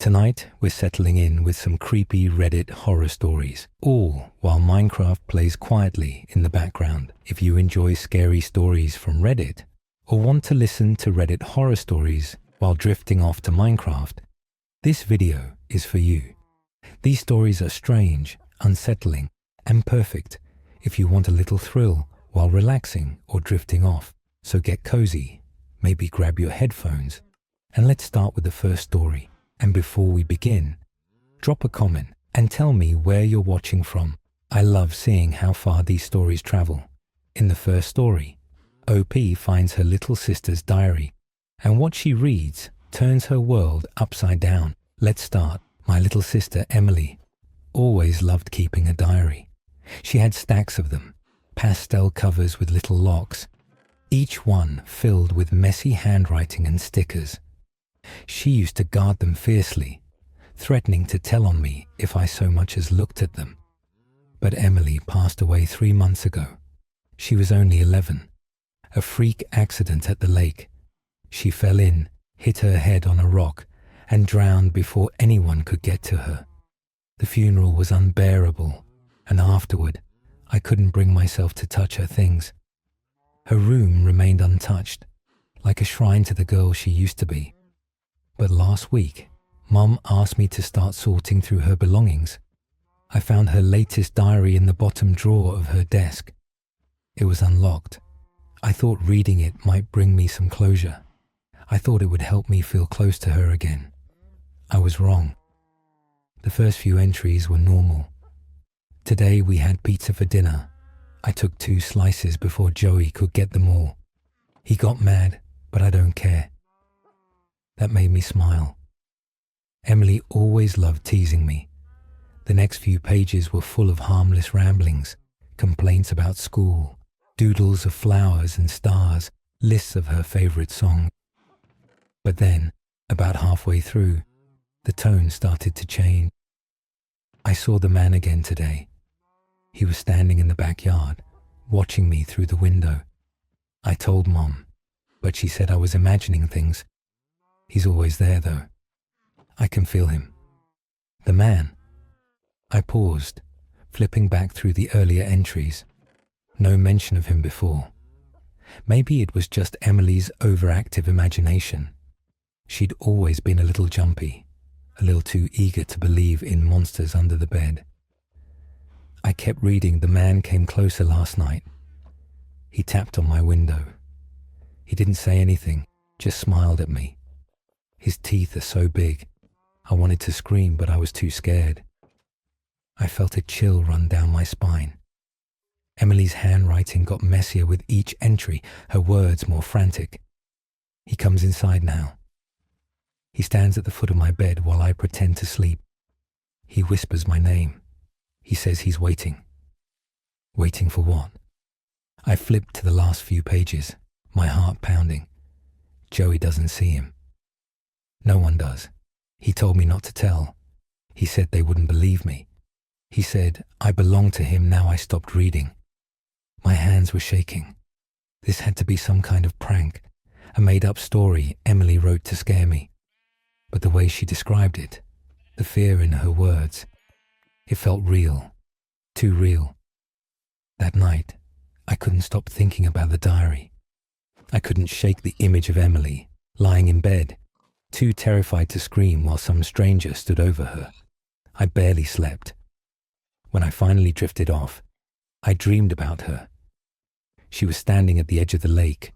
Tonight, we're settling in with some creepy Reddit horror stories, all while Minecraft plays quietly in the background. If you enjoy scary stories from Reddit, or want to listen to Reddit horror stories while drifting off to Minecraft, this video is for you. These stories are strange, unsettling, and perfect if you want a little thrill while relaxing or drifting off. So get cozy, maybe grab your headphones, and let's start with the first story. And before we begin, drop a comment and tell me where you're watching from. I love seeing how far these stories travel. In the first story, OP finds her little sister's diary, and what she reads turns her world upside down. Let's start. My little sister Emily always loved keeping a diary. She had stacks of them, pastel covers with little locks, each one filled with messy handwriting and stickers. She used to guard them fiercely, threatening to tell on me if I so much as looked at them. But Emily passed away 3 months ago. She was only 11. A freak accident at the lake. She fell in, hit her head on a rock, and drowned before anyone could get to her. The funeral was unbearable, and afterward, I couldn't bring myself to touch her things. Her room remained untouched, like a shrine to the girl she used to be. But last week, Mum asked me to start sorting through her belongings. I found her latest diary in the bottom drawer of her desk. It was unlocked. I thought reading it might bring me some closure. I thought it would help me feel close to her again. I was wrong. The first few entries were normal. Today we had pizza for dinner. I took 2 slices before Joey could get them all. He got mad, but I don't care. That made me smile. Emily always loved teasing me. The next few pages were full of harmless ramblings, complaints about school, doodles of flowers and stars, lists of her favorite songs. But then, about halfway through, the tone started to change. I saw the man again today. He was standing in the backyard, watching me through the window. I told Mom, but she said I was imagining things. He's always there, though. I can feel him. The man. I paused, flipping back through the earlier entries. No mention of him before. Maybe it was just Emily's overactive imagination. She'd always been a little jumpy, a little too eager to believe in monsters under the bed. I kept reading. The man came closer last night. He tapped on my window. He didn't say anything, just smiled at me. His teeth are so big. I wanted to scream, but I was too scared. I felt a chill run down my spine. Emily's handwriting got messier with each entry, her words more frantic. He comes inside now. He stands at the foot of my bed while I pretend to sleep. He whispers my name. He says he's waiting. Waiting for what? I flipped to the last few pages, my heart pounding. Joey doesn't see him. No one does. He told me not to tell. He said they wouldn't believe me. He said I belonged to him now I stopped reading. My hands were shaking. This had to be some kind of prank, a made-up story Emily wrote to scare me. But the way she described it, the fear in her words, it felt real, too real. That night, I couldn't stop thinking about the diary. I couldn't shake the image of Emily, lying in bed, too terrified to scream while some stranger stood over her. I barely slept. When I finally drifted off, I dreamed about her. She was standing at the edge of the lake,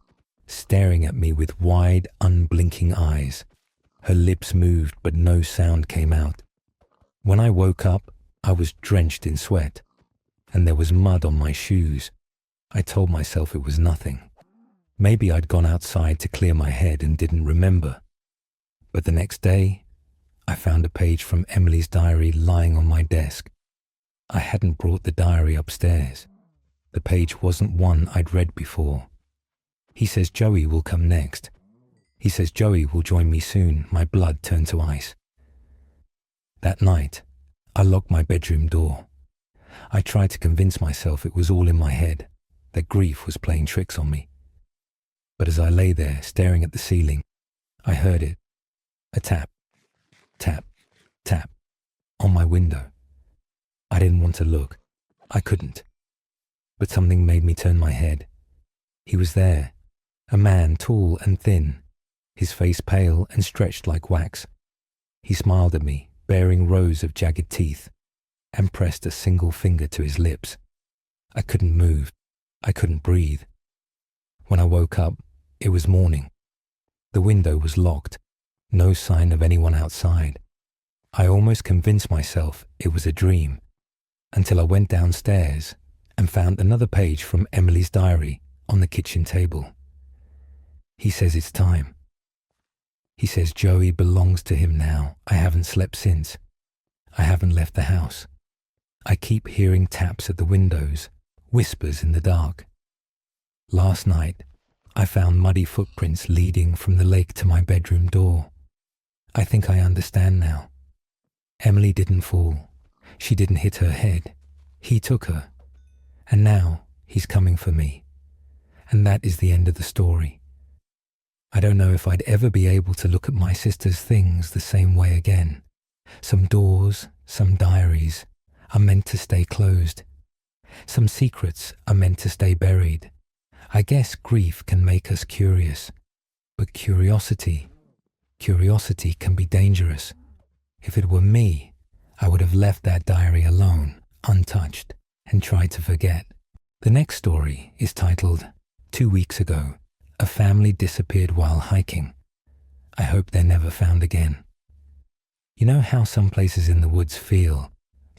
staring at me with wide, unblinking eyes. Her lips moved, but no sound came out. When I woke up, I was drenched in sweat, and there was mud on my shoes. I told myself it was nothing. Maybe I'd gone outside to clear my head and didn't remember. But the next day, I found a page from Emily's diary lying on my desk. I hadn't brought the diary upstairs. The page wasn't one I'd read before. He says Joey will come next. He says Joey will join me soon. My blood turned to ice. That night, I locked my bedroom door. I tried to convince myself it was all in my head, that grief was playing tricks on me. But as I lay there staring at the ceiling, I heard it. A tap, tap, window. I didn't want to look. I couldn't. But something made me turn my head. He was there, a man tall and thin, his face pale and stretched like wax. He smiled at me, baring rows of jagged teeth, and pressed a single finger to his lips. I couldn't move. I couldn't breathe. When I woke up, it was morning. The window was locked. No sign of anyone outside. I almost convinced myself it was a dream, until I went downstairs and found another page from Emily's diary on the kitchen table. He says it's time. He says Joey belongs to him now. I haven't slept since. I haven't left the house. I keep hearing taps at the windows, whispers in the dark. Last night, I found muddy footprints leading from the lake to my bedroom door. I think I understand now. Emily didn't fall. She didn't hit her head. He took her. And now he's coming for me. And that is the end of the story. I don't know if I'd ever be able to look at my sister's things the same way again. Some doors, some diaries are meant to stay closed. Some secrets are meant to stay buried. I guess grief can make us curious, but curiosity can be dangerous. If it were me, I would have left that diary alone, untouched, and tried to forget. The next story is titled, 2 weeks ago, a family disappeared while hiking. I hope they're never found again. You know how some places in the woods feel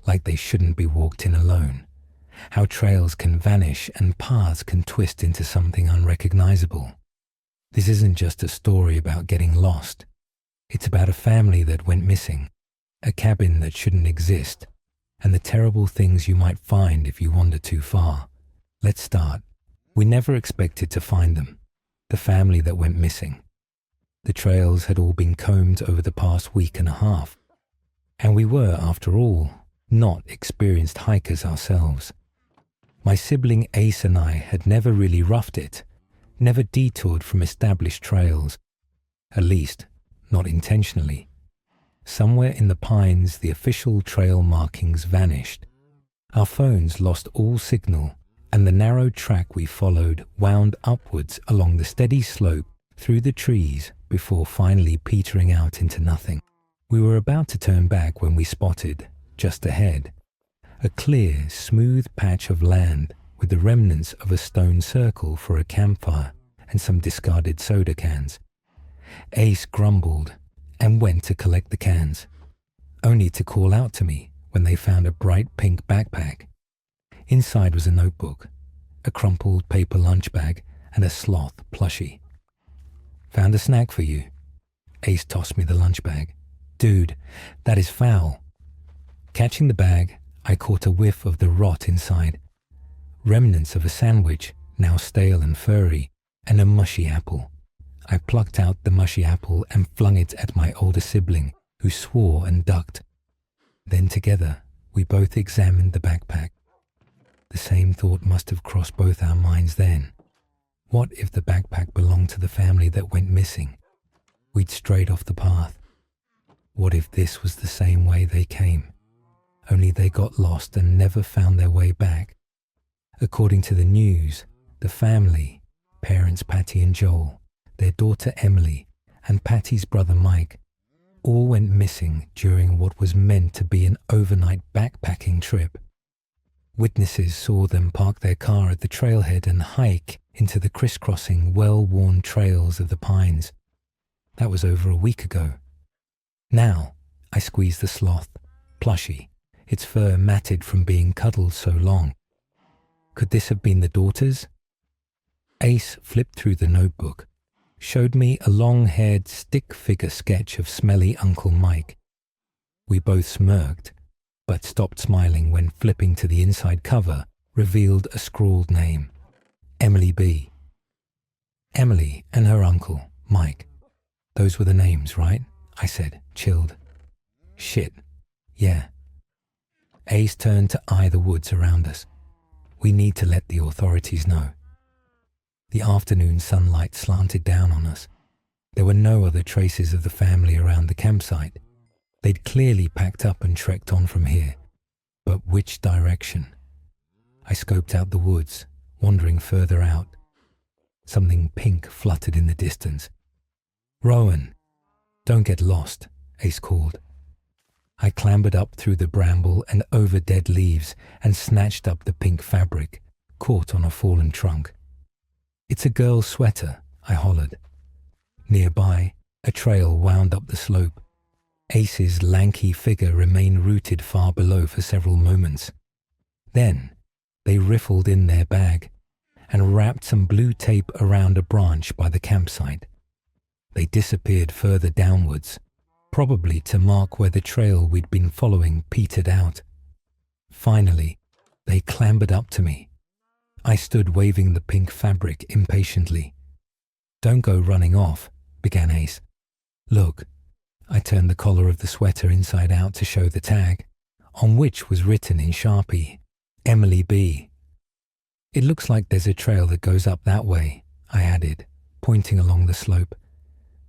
like they shouldn't be walked in alone? How trails can vanish and paths can twist into something unrecognizable? This isn't just a story about getting lost. It's about a family that went missing, a cabin that shouldn't exist, and the terrible things you might find if you wander too far. Let's start. We never expected to find them, the family that went missing. The trails had all been combed over the past week and a half, and we were, after all, not experienced hikers ourselves. My sibling Ace and I had never really roughed it, never detoured from established trails, at least not intentionally. Somewhere in the pines, the official trail markings vanished. Our phones lost all signal, and the narrow track we followed wound upwards along the steady slope through the trees before finally petering out into nothing. We were about to turn back when we spotted, just ahead, a clear, smooth patch of land with the remnants of a stone circle for a campfire and some discarded soda cans. Ace grumbled and went to collect the cans, only to call out to me when they found a bright pink backpack. Inside was a notebook, a crumpled paper lunch bag, and a sloth plushie. "Found a snack for you." Ace tossed me the lunch bag. "Dude, that is foul." Catching the bag, I caught a whiff of the rot inside. Remnants of a sandwich, now stale and furry, and a mushy apple. I plucked out the mushy apple and flung it at my older sibling, who swore and ducked. Then together, we both examined the backpack. The same thought must have crossed both our minds then. What if the backpack belonged to the family that went missing? We'd strayed off the path. What if this was the same way they came? Only they got lost and never found their way back. According to the news, the family, parents Patty and Joel, their daughter Emily, and Patty's brother Mike, all went missing during what was meant to be an overnight backpacking trip. Witnesses saw them park their car at the trailhead and hike into the crisscrossing, well-worn trails of the pines. That was over a week ago. Now, I squeezed the sloth, plushie, its fur matted from being cuddled so long. Could this have been the daughters? Ace flipped through the notebook, showed me a long-haired stick-figure sketch of smelly Uncle Mike. We both smirked, but stopped smiling when flipping to the inside cover revealed a scrawled name, Emily B. Emily and her uncle, Mike. Those were the names, right? I said, chilled. Shit, yeah. Ace turned to eye the woods around us. We need to let the authorities know. The afternoon sunlight slanted down on us. There were no other traces of the family around the campsite. They'd clearly packed up and trekked on from here. But which direction? I scoped out the woods, wandering further out. Something pink fluttered in the distance. "Rowan, don't get lost," Ace called. I clambered up through the bramble and over dead leaves and snatched up the pink fabric, caught on a fallen trunk. "It's a girl's sweater," I hollered. Nearby, a trail wound up the slope. Ace's lanky figure remained rooted far below for several moments. Then, they riffled in their bag and wrapped some blue tape around a branch by the campsite. They disappeared further downwards, probably to mark where the trail we'd been following petered out. Finally, they clambered up to me. I stood waving the pink fabric impatiently. "Don't go running off," began Ace. "Look." I turned the collar of the sweater inside out to show the tag, on which was written in Sharpie, "Emily B." "It looks like there's a trail that goes up that way," I added, pointing along the slope.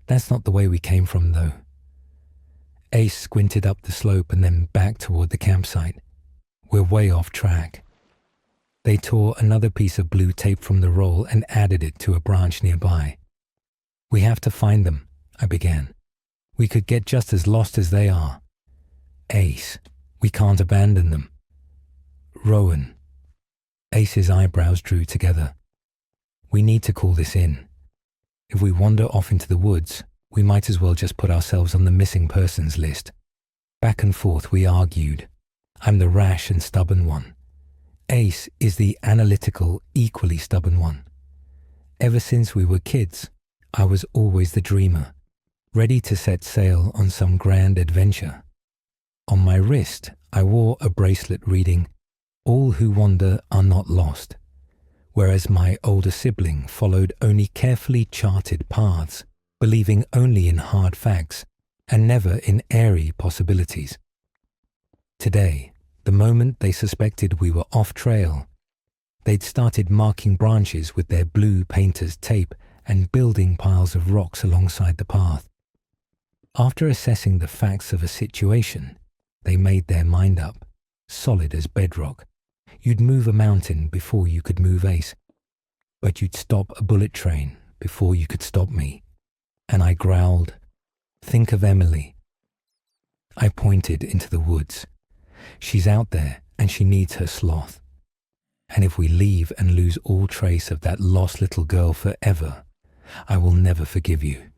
"That's not the way we came from, though." Ace squinted up the slope and then back toward the campsite. "We're way off track." They tore another piece of blue tape from the roll and added it to a branch nearby. "We have to find them," I began. "We could get just as lost as they are." "Ace, we can't abandon them." "Rowan." Ace's eyebrows drew together. "We need to call this in. If we wander off into the woods, we might as well just put ourselves on the missing persons list." Back and forth we argued. I'm the rash and stubborn one. Ace is the analytical, equally stubborn one. Ever since we were kids, I was always the dreamer, ready to set sail on some grand adventure. On my wrist, I wore a bracelet reading, "All who wander are not lost," whereas my older sibling followed only carefully charted paths, believing only in hard facts and never in airy possibilities. Today, the moment they suspected we were off trail, they'd started marking branches with their blue painter's tape and building piles of rocks alongside the path. After assessing the facts of a situation, they made their mind up, solid as bedrock. You'd move a mountain before you could move Ace, but you'd stop a bullet train before you could stop me. And I growled, "Think of Emily." I pointed into the woods. "She's out there and she needs her sloth. And if we leave and lose all trace of that lost little girl forever, I will never forgive you."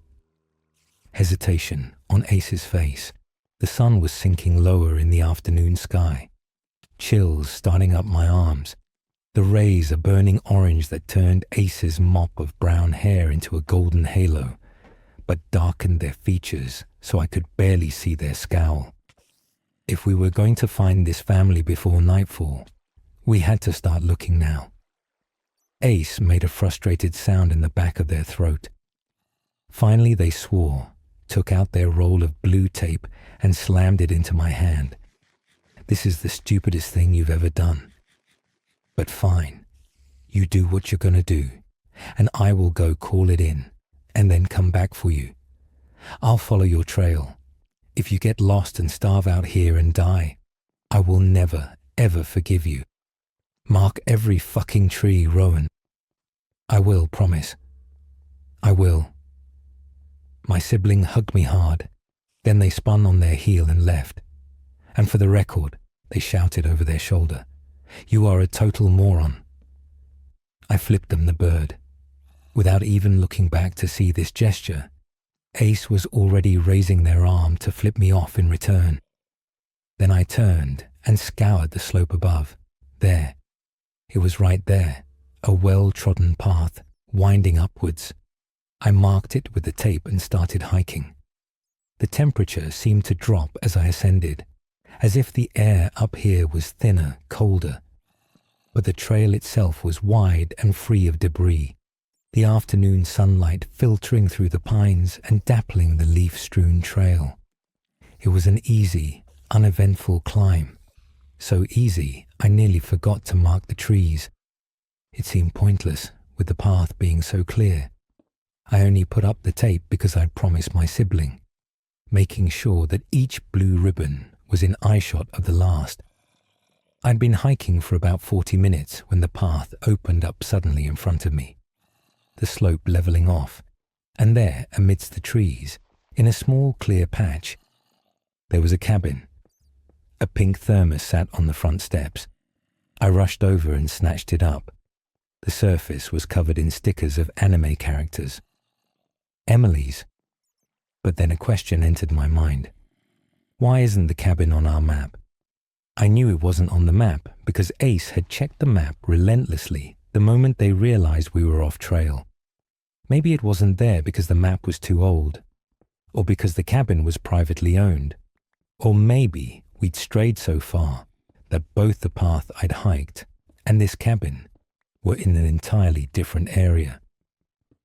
Hesitation on Ace's face. The sun was sinking lower in the afternoon sky. Chills starting up my arms. The rays a burning orange that turned Ace's mop of brown hair into a golden halo, but darkened their features so I could barely see their scowl. If we were going to find this family before nightfall, we had to start looking now. Ace made a frustrated sound in the back of their throat. Finally they swore, took out their roll of blue tape and slammed it into my hand. "This is the stupidest thing you've ever done. But fine, you do what you're going to do, and I will go call it in, and then come back for you. I'll follow your trail. If you get lost and starve out here and die, I will never, ever forgive you. Mark every fucking tree, Rowan." "I will, promise. I will." My sibling hugged me hard. Then they spun on their heel and left. And for the record, they shouted over their shoulder, "You are a total moron." I flipped them the bird. Without even looking back to see this gesture, Ace was already raising their arm to flip me off in return. Then I turned and scoured the slope above. There. It was right there, a well-trodden path, winding upwards. I marked it with the tape and started hiking. The temperature seemed to drop as I ascended, as if the air up here was thinner, colder. But the trail itself was wide and free of debris, the afternoon sunlight filtering through the pines and dappling the leaf-strewn trail. It was an easy, uneventful climb. So easy, I nearly forgot to mark the trees. It seemed pointless, with the path being so clear. I only put up the tape because I'd promised my sibling. making sure that each blue ribbon was in eyeshot of the last. I'd been hiking for about 40 minutes when the path opened up suddenly in front of me, the slope leveling off, and there, amidst the trees, in a small clear patch, there was a cabin. A pink thermos sat on the front steps. I rushed over and snatched it up. The surface was covered in stickers of anime characters. Emily's. But then a question entered my mind. Why isn't the cabin on our map? I knew it wasn't on the map because Ace had checked the map relentlessly the moment they realized we were off trail. Maybe it wasn't there because the map was too old, or because the cabin was privately owned, or maybe we'd strayed so far that both the path I'd hiked and this cabin were in an entirely different area.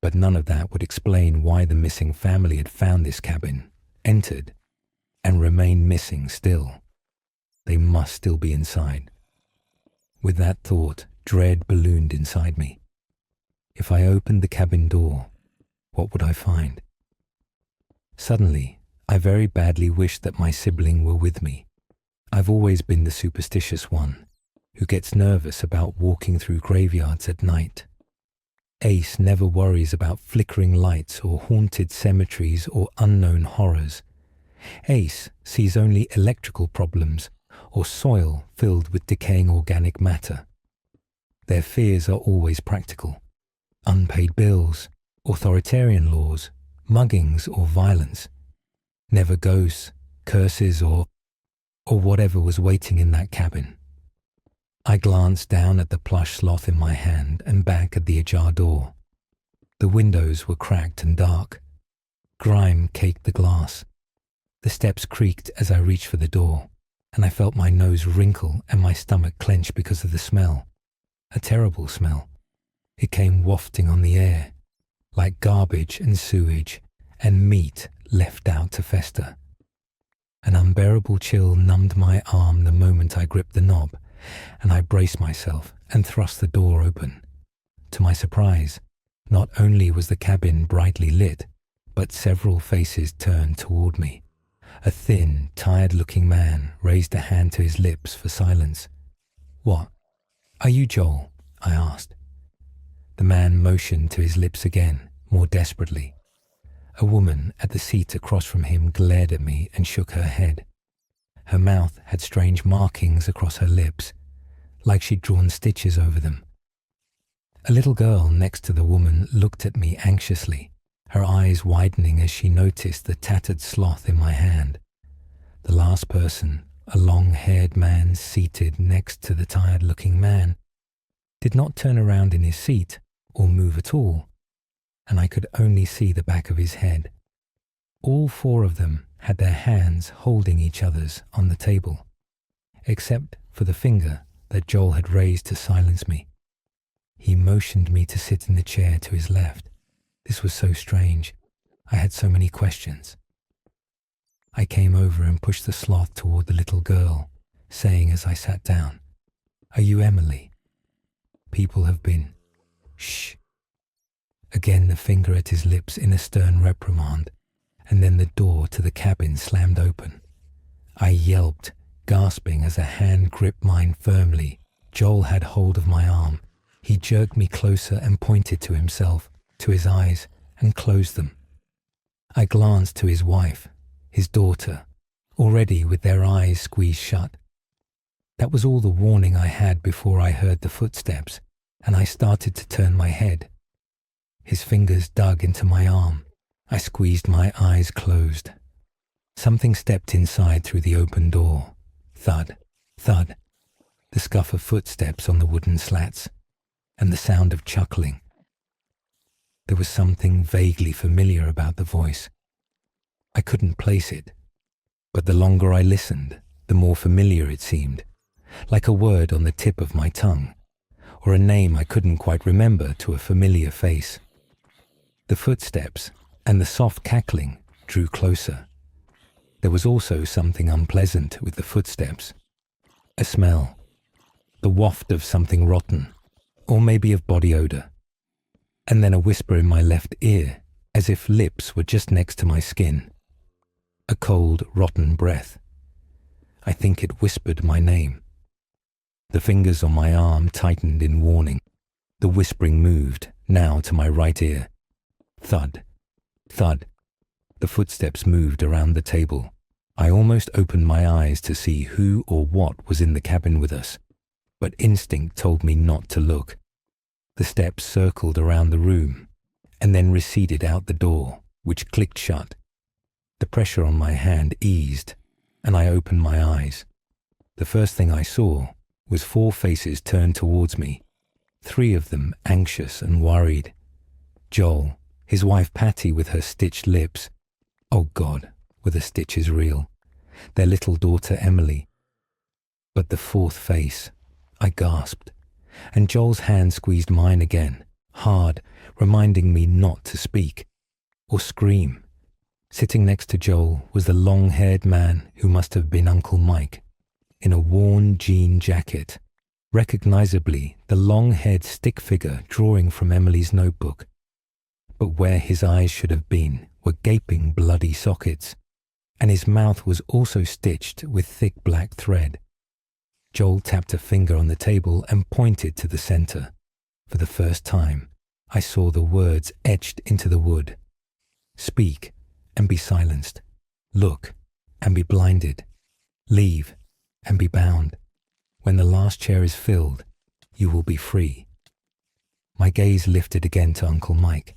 But none of that would explain why the missing family had found this cabin, entered, and remained missing still. They must still be inside. With that thought, dread ballooned inside me. If I opened the cabin door, what would I find? Suddenly, I very badly wished that my sibling were with me. I've always been the superstitious one, who gets nervous about walking through graveyards at night. Ace never worries about flickering lights or haunted cemeteries or unknown horrors. Ace sees only electrical problems or soil filled with decaying organic matter. Their fears are always practical. Unpaid bills, authoritarian laws, muggings or violence. Never ghosts, curses or whatever was waiting in that cabin. I glanced down at the plush sloth in my hand and back at the ajar door. The windows were cracked and dark. Grime caked the glass. The steps creaked as I reached for the door, and I felt my nose wrinkle and my stomach clench because of the smell. A terrible smell. It came wafting on the air, like garbage and sewage and meat left out to fester. An unbearable chill numbed my arm the moment I gripped the knob, and I braced myself and thrust the door open. To my surprise, not only was the cabin brightly lit, but several faces turned toward me. A thin, tired-looking man raised a hand to his lips for silence. "What? Are you Joel?" I asked. The man motioned to his lips again, more desperately. A woman at the seat across from him glared at me and shook her head. Her mouth had strange markings across her lips, like she'd drawn stitches over them. A little girl next to the woman looked at me anxiously, her eyes widening as she noticed the tattered sloth in my hand. The last person, a long-haired man seated next to the tired-looking man, did not turn around in his seat or move at all, and I could only see the back of his head. All four of them had their hands holding each other's on the table, except for the finger that Joel had raised to silence me. He motioned me to sit in the chair to his left. This was so strange. I had so many questions. I came over and pushed the sloth toward the little girl, saying as I sat down, "Are you Emily? People have been..." "Shh." Again the finger at his lips in a stern reprimand, and then the door to the cabin slammed open. I yelped, gasping as a hand gripped mine firmly. Joel had hold of my arm. He jerked me closer and pointed to himself, to his eyes, and closed them. I glanced to his wife, his daughter, already with their eyes squeezed shut. That was all the warning I had before I heard the footsteps, and I started to turn my head. His fingers dug into my arm. I squeezed my eyes closed. Something stepped inside through the open door. Thud, thud, the scuff of footsteps on the wooden slats, and the sound of chuckling. There was something vaguely familiar about the voice. I couldn't place it, but the longer I listened, the more familiar it seemed, like a word on the tip of my tongue, or a name I couldn't quite remember to a familiar face. The footsteps and the soft cackling drew closer. There was also something unpleasant with the footsteps. A smell, the waft of something rotten, or maybe of body odor. And then a whisper in my left ear, as if lips were just next to my skin. a cold, rotten breath. I think it whispered my name. The fingers on my arm tightened in warning. The whispering moved, now to my right ear. Thud, thud. The footsteps moved around the table. I almost opened my eyes to see who or what was in the cabin with us, but instinct told me not to look. The steps circled around the room, and then receded out the door, which clicked shut. The pressure on my hand eased, and I opened my eyes. The first thing I saw was 4 faces turned towards me, 3 of them anxious and worried. Joel, his wife Patty with her stitched lips. Oh God, were the stitches real? Their little daughter Emily. But the 4th face, I gasped, and Joel's hand squeezed mine again, hard, reminding me not to speak or scream. Sitting next to Joel was the long-haired man who must have been Uncle Mike, in a worn jean jacket, recognizably the long-haired stick figure drawing from Emily's notebook. But where his eyes should have been were gaping bloody sockets, and his mouth was also stitched with thick black thread. Joel tapped a finger on the table and pointed to the center. For the first time, I saw the words etched into the wood. Speak and be silenced. Look and be blinded. Leave and be bound. When the last chair is filled, you will be free. My gaze lifted again to Uncle Mike,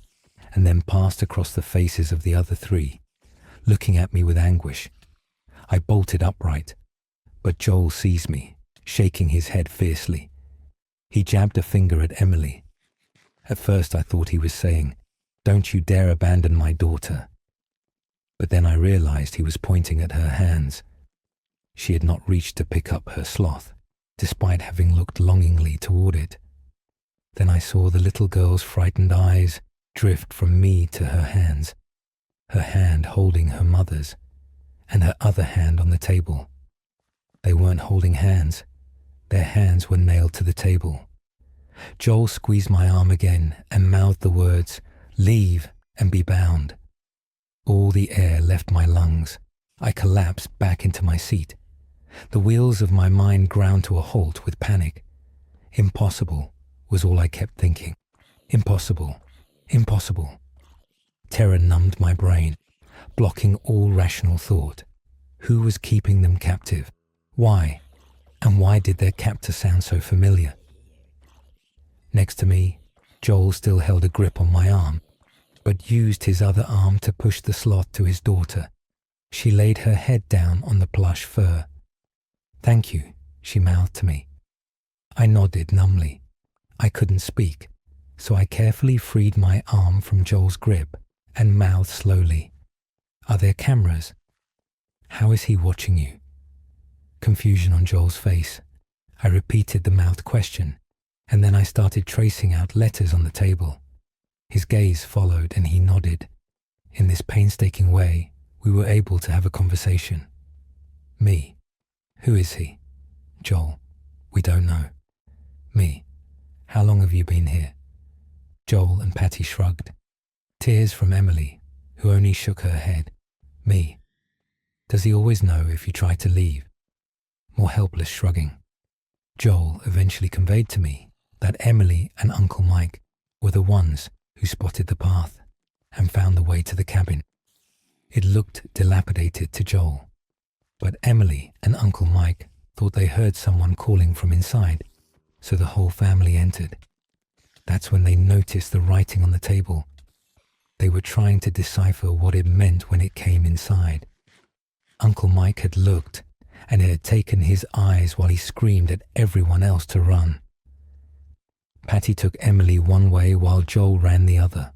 and then passed across the faces of the other 3, looking at me with anguish. I bolted upright, but Joel seized me, shaking his head fiercely. He jabbed a finger at Emily. At first I thought he was saying, "Don't you dare abandon my daughter." But then I realized he was pointing at her hands. She had not reached to pick up her sloth, despite having looked longingly toward it. Then I saw the little girl's frightened eyes drift from me to her hands, her hand holding her mother's, and her other hand on the table. They weren't holding hands. Their hands were nailed to the table. Joel squeezed my arm again and mouthed the words, "Leave and be bound." All the air left my lungs. I collapsed back into my seat. The wheels of my mind ground to a halt with panic. Impossible was all I kept thinking. Impossible. Impossible. Terror numbed my brain, blocking all rational thought. Who was keeping them captive? Why? And why did their captor sound so familiar? Next to me, Joel still held a grip on my arm, but used his other arm to push the sloth to his daughter. She laid her head down on the plush fur. "Thank you," she mouthed to me. I nodded numbly. I couldn't speak, so I carefully freed my arm from Joel's grip and mouthed slowly, "Are there cameras? How is he watching you?" Confusion on Joel's face. I repeated the mouthed question, and then I started tracing out letters on the table. His gaze followed and he nodded. In this painstaking way, we were able to have a conversation. Me. "Who is he?" Joel. "We don't know." Me. "How long have you been here?" Joel and Patty shrugged. Tears from Emily, who only shook her head. Me. "Does he always know if you try to leave?" More helpless shrugging. Joel eventually conveyed to me that Emily and Uncle Mike were the ones who spotted the path and found the way to the cabin. It looked dilapidated to Joel, but Emily and Uncle Mike thought they heard someone calling from inside, so the whole family entered. That's when they noticed the writing on the table. They were trying to decipher what it meant when it came inside. Uncle Mike had looked, and it had taken his eyes while he screamed at everyone else to run. Patty took Emily one way while Joel ran the other.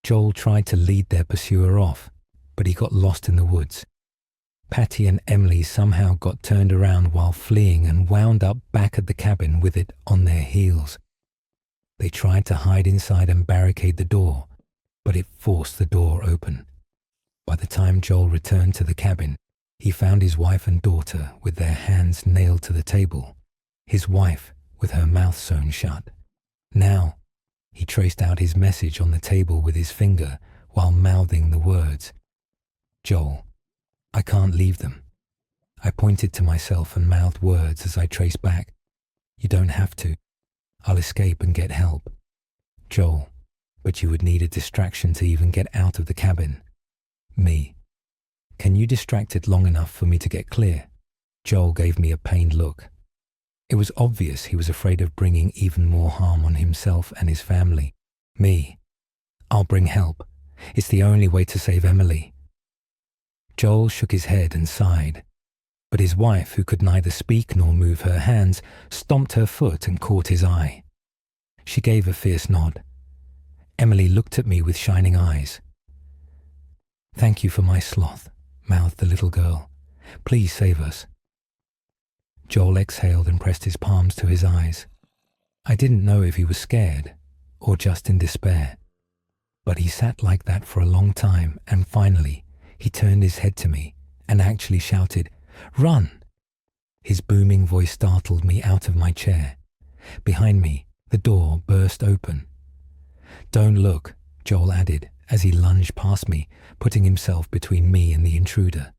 Joel tried to lead their pursuer off, but he got lost in the woods. Patty and Emily somehow got turned around while fleeing and wound up back at the cabin with it on their heels. They tried to hide inside and barricade the door, but it forced the door open. By the time Joel returned to the cabin, he found his wife and daughter with their hands nailed to the table, his wife with her mouth sewn shut. Now, he traced out his message on the table with his finger while mouthing the words. "Joel, I can't leave them. I pointed to myself and mouthed words as I traced back. You don't have to. I'll escape and get help. Joel, but you would need a distraction to even get out of the cabin. Me. Can you distract it long enough for me to get clear? Joel gave me a pained look. It was obvious he was afraid of bringing even more harm on himself and his family. Me. I'll bring help. It's the only way to save Emily. Joel shook his head and sighed, but his wife, who could neither speak nor move her hands, stomped her foot and caught his eye. She gave a fierce nod. Emily looked at me with shining eyes. Thank you for my sloth, mouthed the little girl. Please save us. Joel exhaled and pressed his palms to his eyes. I didn't know if he was scared or just in despair, but he sat like that for a long time, and finally he turned his head to me and actually shouted, "Run!" His booming voice startled me out of my chair. Behind me, the door burst open. Don't look, Joel added as he lunged past me, putting himself between me and the intruder.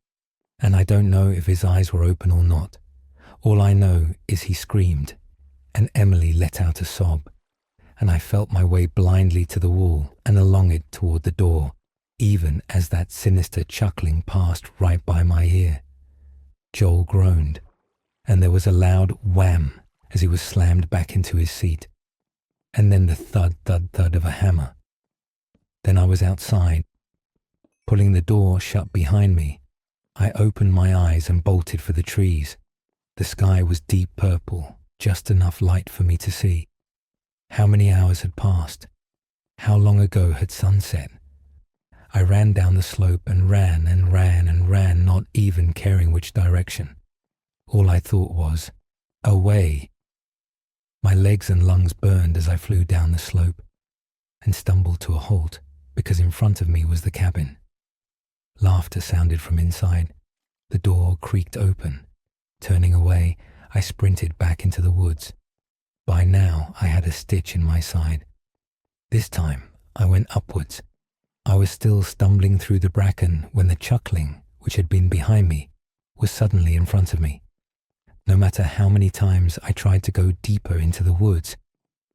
And I don't know if his eyes were open or not. All I know is he screamed, and Emily let out a sob, and I felt my way blindly to the wall and along it toward the door, even as that sinister chuckling passed right by my ear. Joel groaned, and there was a loud wham as he was slammed back into his seat, and then the thud, thud, thud of a hammer. Then I was outside. Pulling the door shut behind me, I opened my eyes and bolted for the trees. The sky was deep purple, just enough light for me to see. How many hours had passed? How long ago had sunset? I ran down the slope and ran and ran and ran, not even caring which direction. All I thought was, away. My legs and lungs burned as I flew down the slope and stumbled to a halt because in front of me was the cabin. Laughter sounded from inside. The door creaked open. Turning away, I sprinted back into the woods. By now, I had a stitch in my side. This time, I went upwards. I was still stumbling through the bracken when the chuckling, which had been behind me, was suddenly in front of me. No matter how many times I tried to go deeper into the woods,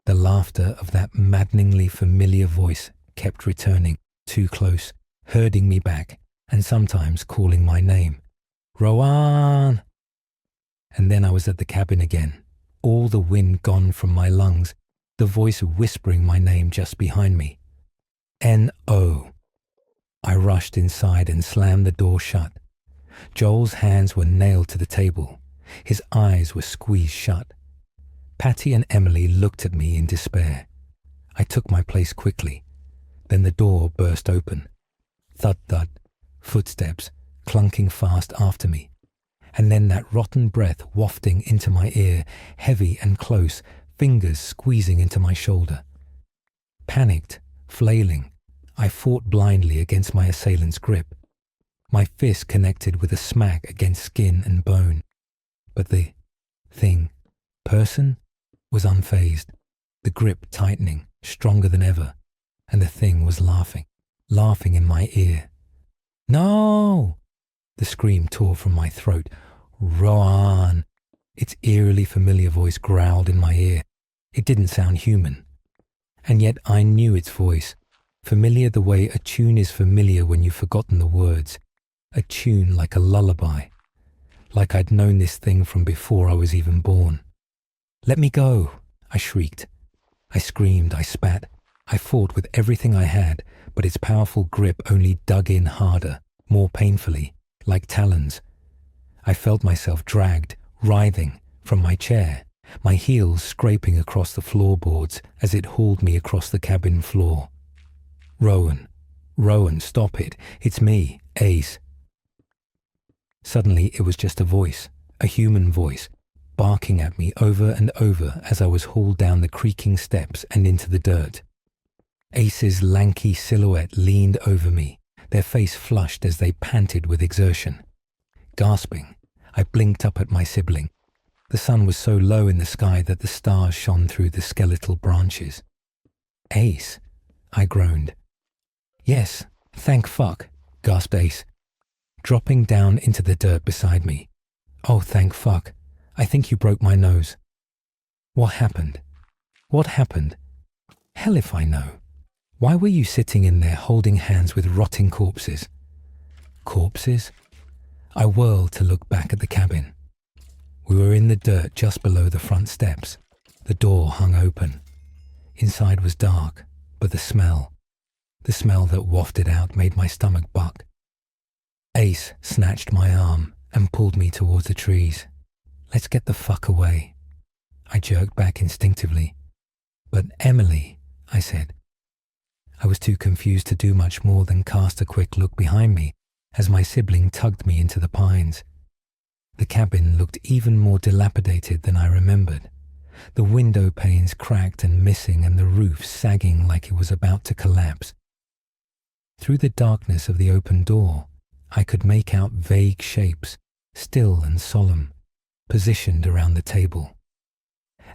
the laughter of that maddeningly familiar voice kept returning, too close, herding me back, and sometimes calling my name. Rowan! And then I was at the cabin again, all the wind gone from my lungs, the voice whispering my name just behind me. N.O. I rushed inside and slammed the door shut. Joel's hands were nailed to the table. His eyes were squeezed shut. Patty and Emily looked at me in despair. I took my place quickly. Then the door burst open. Thud, thud, footsteps clunking fast after me. And then that rotten breath wafting into my ear, heavy and close, fingers squeezing into my shoulder. Panicked, flailing, I fought blindly against my assailant's grip. My fist connected with a smack against skin and bone. But the person, was unfazed, the grip tightening, stronger than ever, and the thing was laughing in my ear. No! The scream tore from my throat. Rowan! Its eerily familiar voice growled in my ear. It didn't sound human. And yet I knew its voice, familiar the way a tune is familiar when you've forgotten the words, a tune like a lullaby, like I'd known this thing from before I was even born. Let me go, I shrieked. I screamed, I spat, I fought with everything I had, but its powerful grip only dug in harder, more painfully, like talons. I felt myself dragged, writhing, from my chair, my heels scraping across the floorboards as it hauled me across the cabin floor. Rowan, stop it. It's me, Ace. Suddenly it was just a voice, a human voice, barking at me over and over as I was hauled down the creaking steps and into the dirt. Ace's lanky silhouette leaned over me, their face flushed as they panted with exertion. Gasping, I blinked up at my sibling. The sun was so low in the sky that the stars shone through the skeletal branches. Ace, I groaned. Yes, thank fuck, gasped Ace. dropping down into the dirt beside me. "Oh, thank fuck. I think you broke my nose." "What happened? What happened?" "Hell if I know. Why were you sitting in there holding hands with rotting corpses?" "Corpses?" I whirled to look back at the cabin. We were in the dirt just below the front steps. The door hung open. Inside was dark, but the smell that wafted out made my stomach buck. Ace snatched my arm and pulled me towards the trees. "Let's get the fuck away." I jerked back instinctively. "But Emily," I said. I was too confused to do much more than cast a quick look behind me as my sibling tugged me into the pines. The cabin looked even more dilapidated than I remembered. The window panes cracked and missing, and the roof sagging like it was about to collapse. Through the darkness of the open door, I could make out vague shapes, still and solemn, positioned around the table.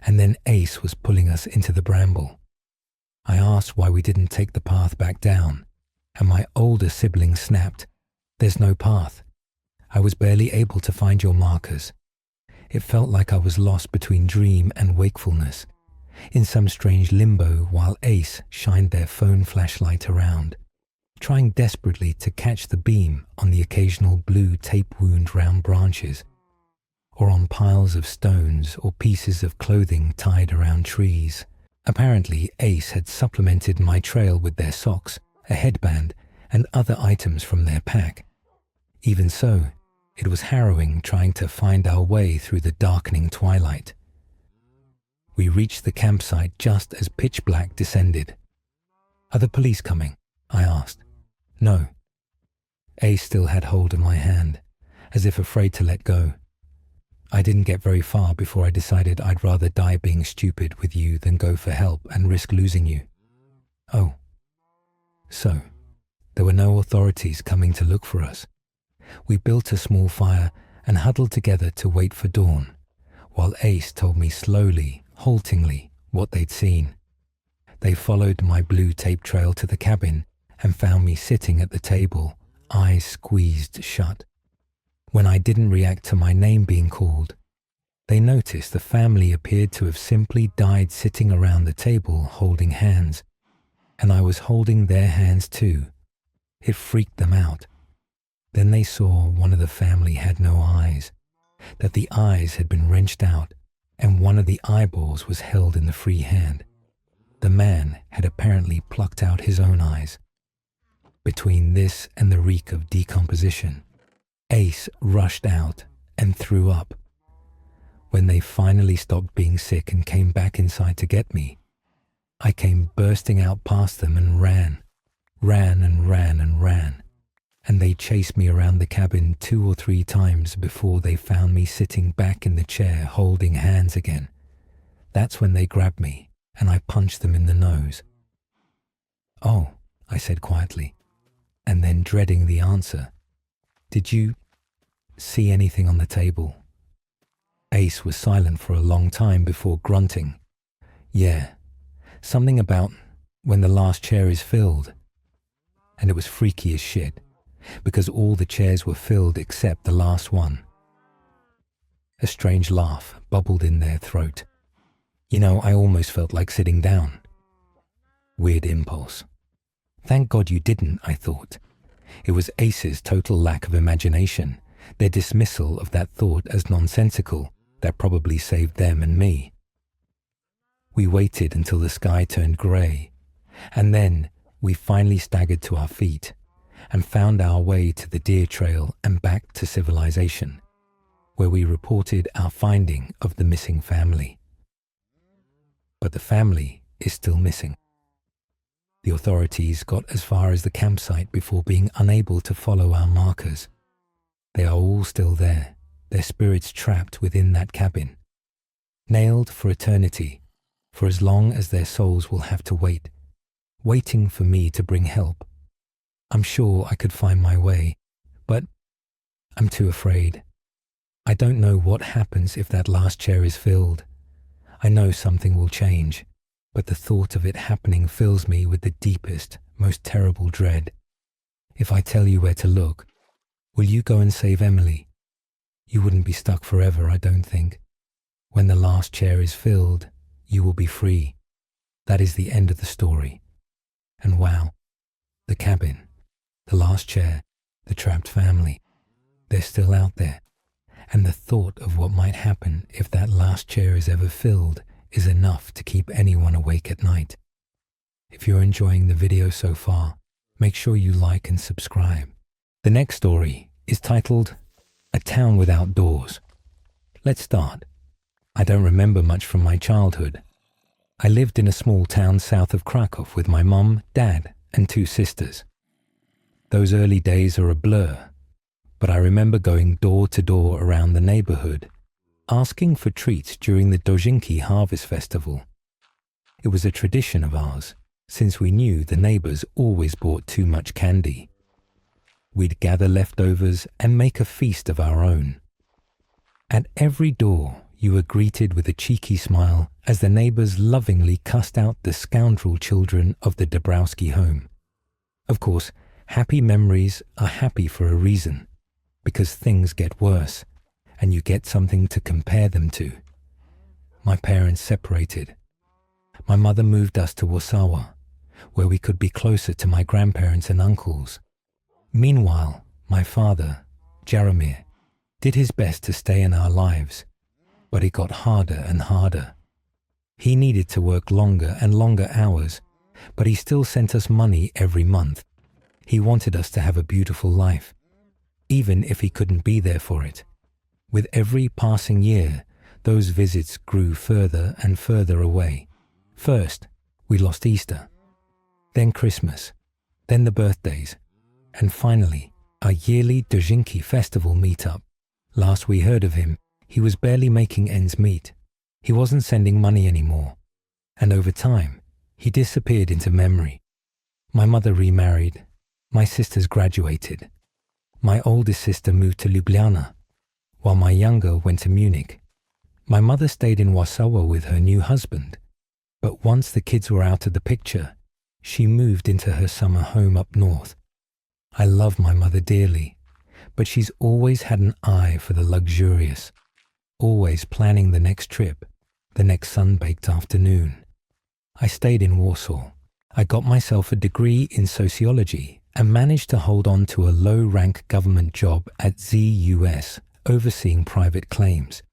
And then Ace was pulling us into the bramble. I asked why we didn't take the path back down, and my older sibling snapped, "There's no path. I was barely able to find your markers." It felt like I was lost between dream and wakefulness, in some strange limbo while Ace shined their phone flashlight around, trying desperately to catch the beam on the occasional blue tape wound round branches, or on piles of stones or pieces of clothing tied around trees. Apparently, Ace had supplemented my trail with their socks, a headband, and other items from their pack. Even so, it was harrowing trying to find our way through the darkening twilight. We reached the campsite just as pitch black descended. "Are the police coming?" I asked. "No." Ace still had hold of my hand, as if afraid to let go. I didn't get very far before I decided I'd rather die being stupid with you than go for help and risk losing you. "Oh." So, there were no authorities coming to look for us. We built a small fire and huddled together to wait for dawn, while Ace told me slowly, haltingly, what they'd seen. They followed my blue tape trail to the cabin and found me sitting at the table, eyes squeezed shut. When I didn't react to my name being called, they noticed the family appeared to have simply died sitting around the table holding hands, and I was holding their hands too. It freaked them out. Then they saw one of the family had no eyes, that the eyes had been wrenched out, and one of the eyeballs was held in the free hand. The man had apparently plucked out his own eyes. Between this and the reek of decomposition, Ace rushed out and threw up. When they finally stopped being sick and came back inside to get me, I came bursting out past them and ran, and they chased me around the cabin 2 or 3 times before they found me sitting back in the chair holding hands again. That's when they grabbed me, and I punched them in the nose. "Oh," I said quietly, and then dreading the answer, "Did you see anything on the table?" Ace was silent for a long time before grunting. "Yeah, something about when the last chair is filled." And it was freaky as shit, because all the chairs were filled except the last one. A strange laugh bubbled in their throat. "You know, I almost felt like sitting down." Weird impulse. Thank God you didn't, I thought. It was Ace's total lack of imagination, their dismissal of that thought as nonsensical, that probably saved them and me. We waited until the sky turned grey, and then we finally staggered to our feet and found our way to the deer trail and back to civilization, where we reported our finding of the missing family. But the family is still missing. The authorities got as far as the campsite before being unable to follow our markers. They are all still there, their spirits trapped within that cabin, nailed for eternity, for as long as their souls will have to wait, waiting for me to bring help. I'm sure I could find my way, but I'm too afraid. I don't know what happens if that last chair is filled. I know something will change, but the thought of it happening fills me with the deepest, most terrible dread. If I tell you where to look, Will you go and save Emily? You wouldn't be stuck forever, I don't think. When the last chair is filled, you will be free. That is the end of the story. And wow, the cabin, the last chair, the trapped family, they're still out there. And the thought of what might happen if that last chair is ever filled is enough to keep anyone awake at night. If you're enjoying the video so far, make sure you like and subscribe. The next story is titled, A Town Without Doors. Let's start. I don't remember much from my childhood. I lived in a small town south of Krakow with my mum, dad, and 2 sisters. Those early days are a blur, but I remember going door to door around the neighborhood, asking for treats during the Dożynki Harvest Festival. It was a tradition of ours, since we knew the neighbors always bought too much candy. We'd gather leftovers and make a feast of our own. At every door, you were greeted with a cheeky smile as the neighbors lovingly cussed out the scoundrel children of the Dabrowski home. Of course, happy memories are happy for a reason, because things get worse, and you get something to compare them to. My parents separated. My mother moved us to Warsaw, where we could be closer to my grandparents and uncles. Meanwhile, my father, Jaromir, did his best to stay in our lives, but it got harder and harder. He needed to work longer and longer hours, but he still sent us money every month. He wanted us to have a beautiful life, even if he couldn't be there for it. With every passing year, those visits grew further and further away. First, we lost Easter, then Christmas, then the birthdays, and finally, our yearly Dożynki festival meetup. Last we heard of him, he was barely making ends meet. He wasn't sending money anymore, and over time, he disappeared into memory. My mother remarried. My sisters graduated. My oldest sister moved to Ljubljana, while my younger went to Munich. My mother stayed in Warsaw with her new husband, but once the kids were out of the picture, she moved into her summer home up north. I love my mother dearly, but she's always had an eye for the luxurious, always planning the next trip, the next sun-baked afternoon. I stayed in Warsaw. I got myself a degree in sociology and managed to hold on to a low-rank government job at ZUS, overseeing private claims.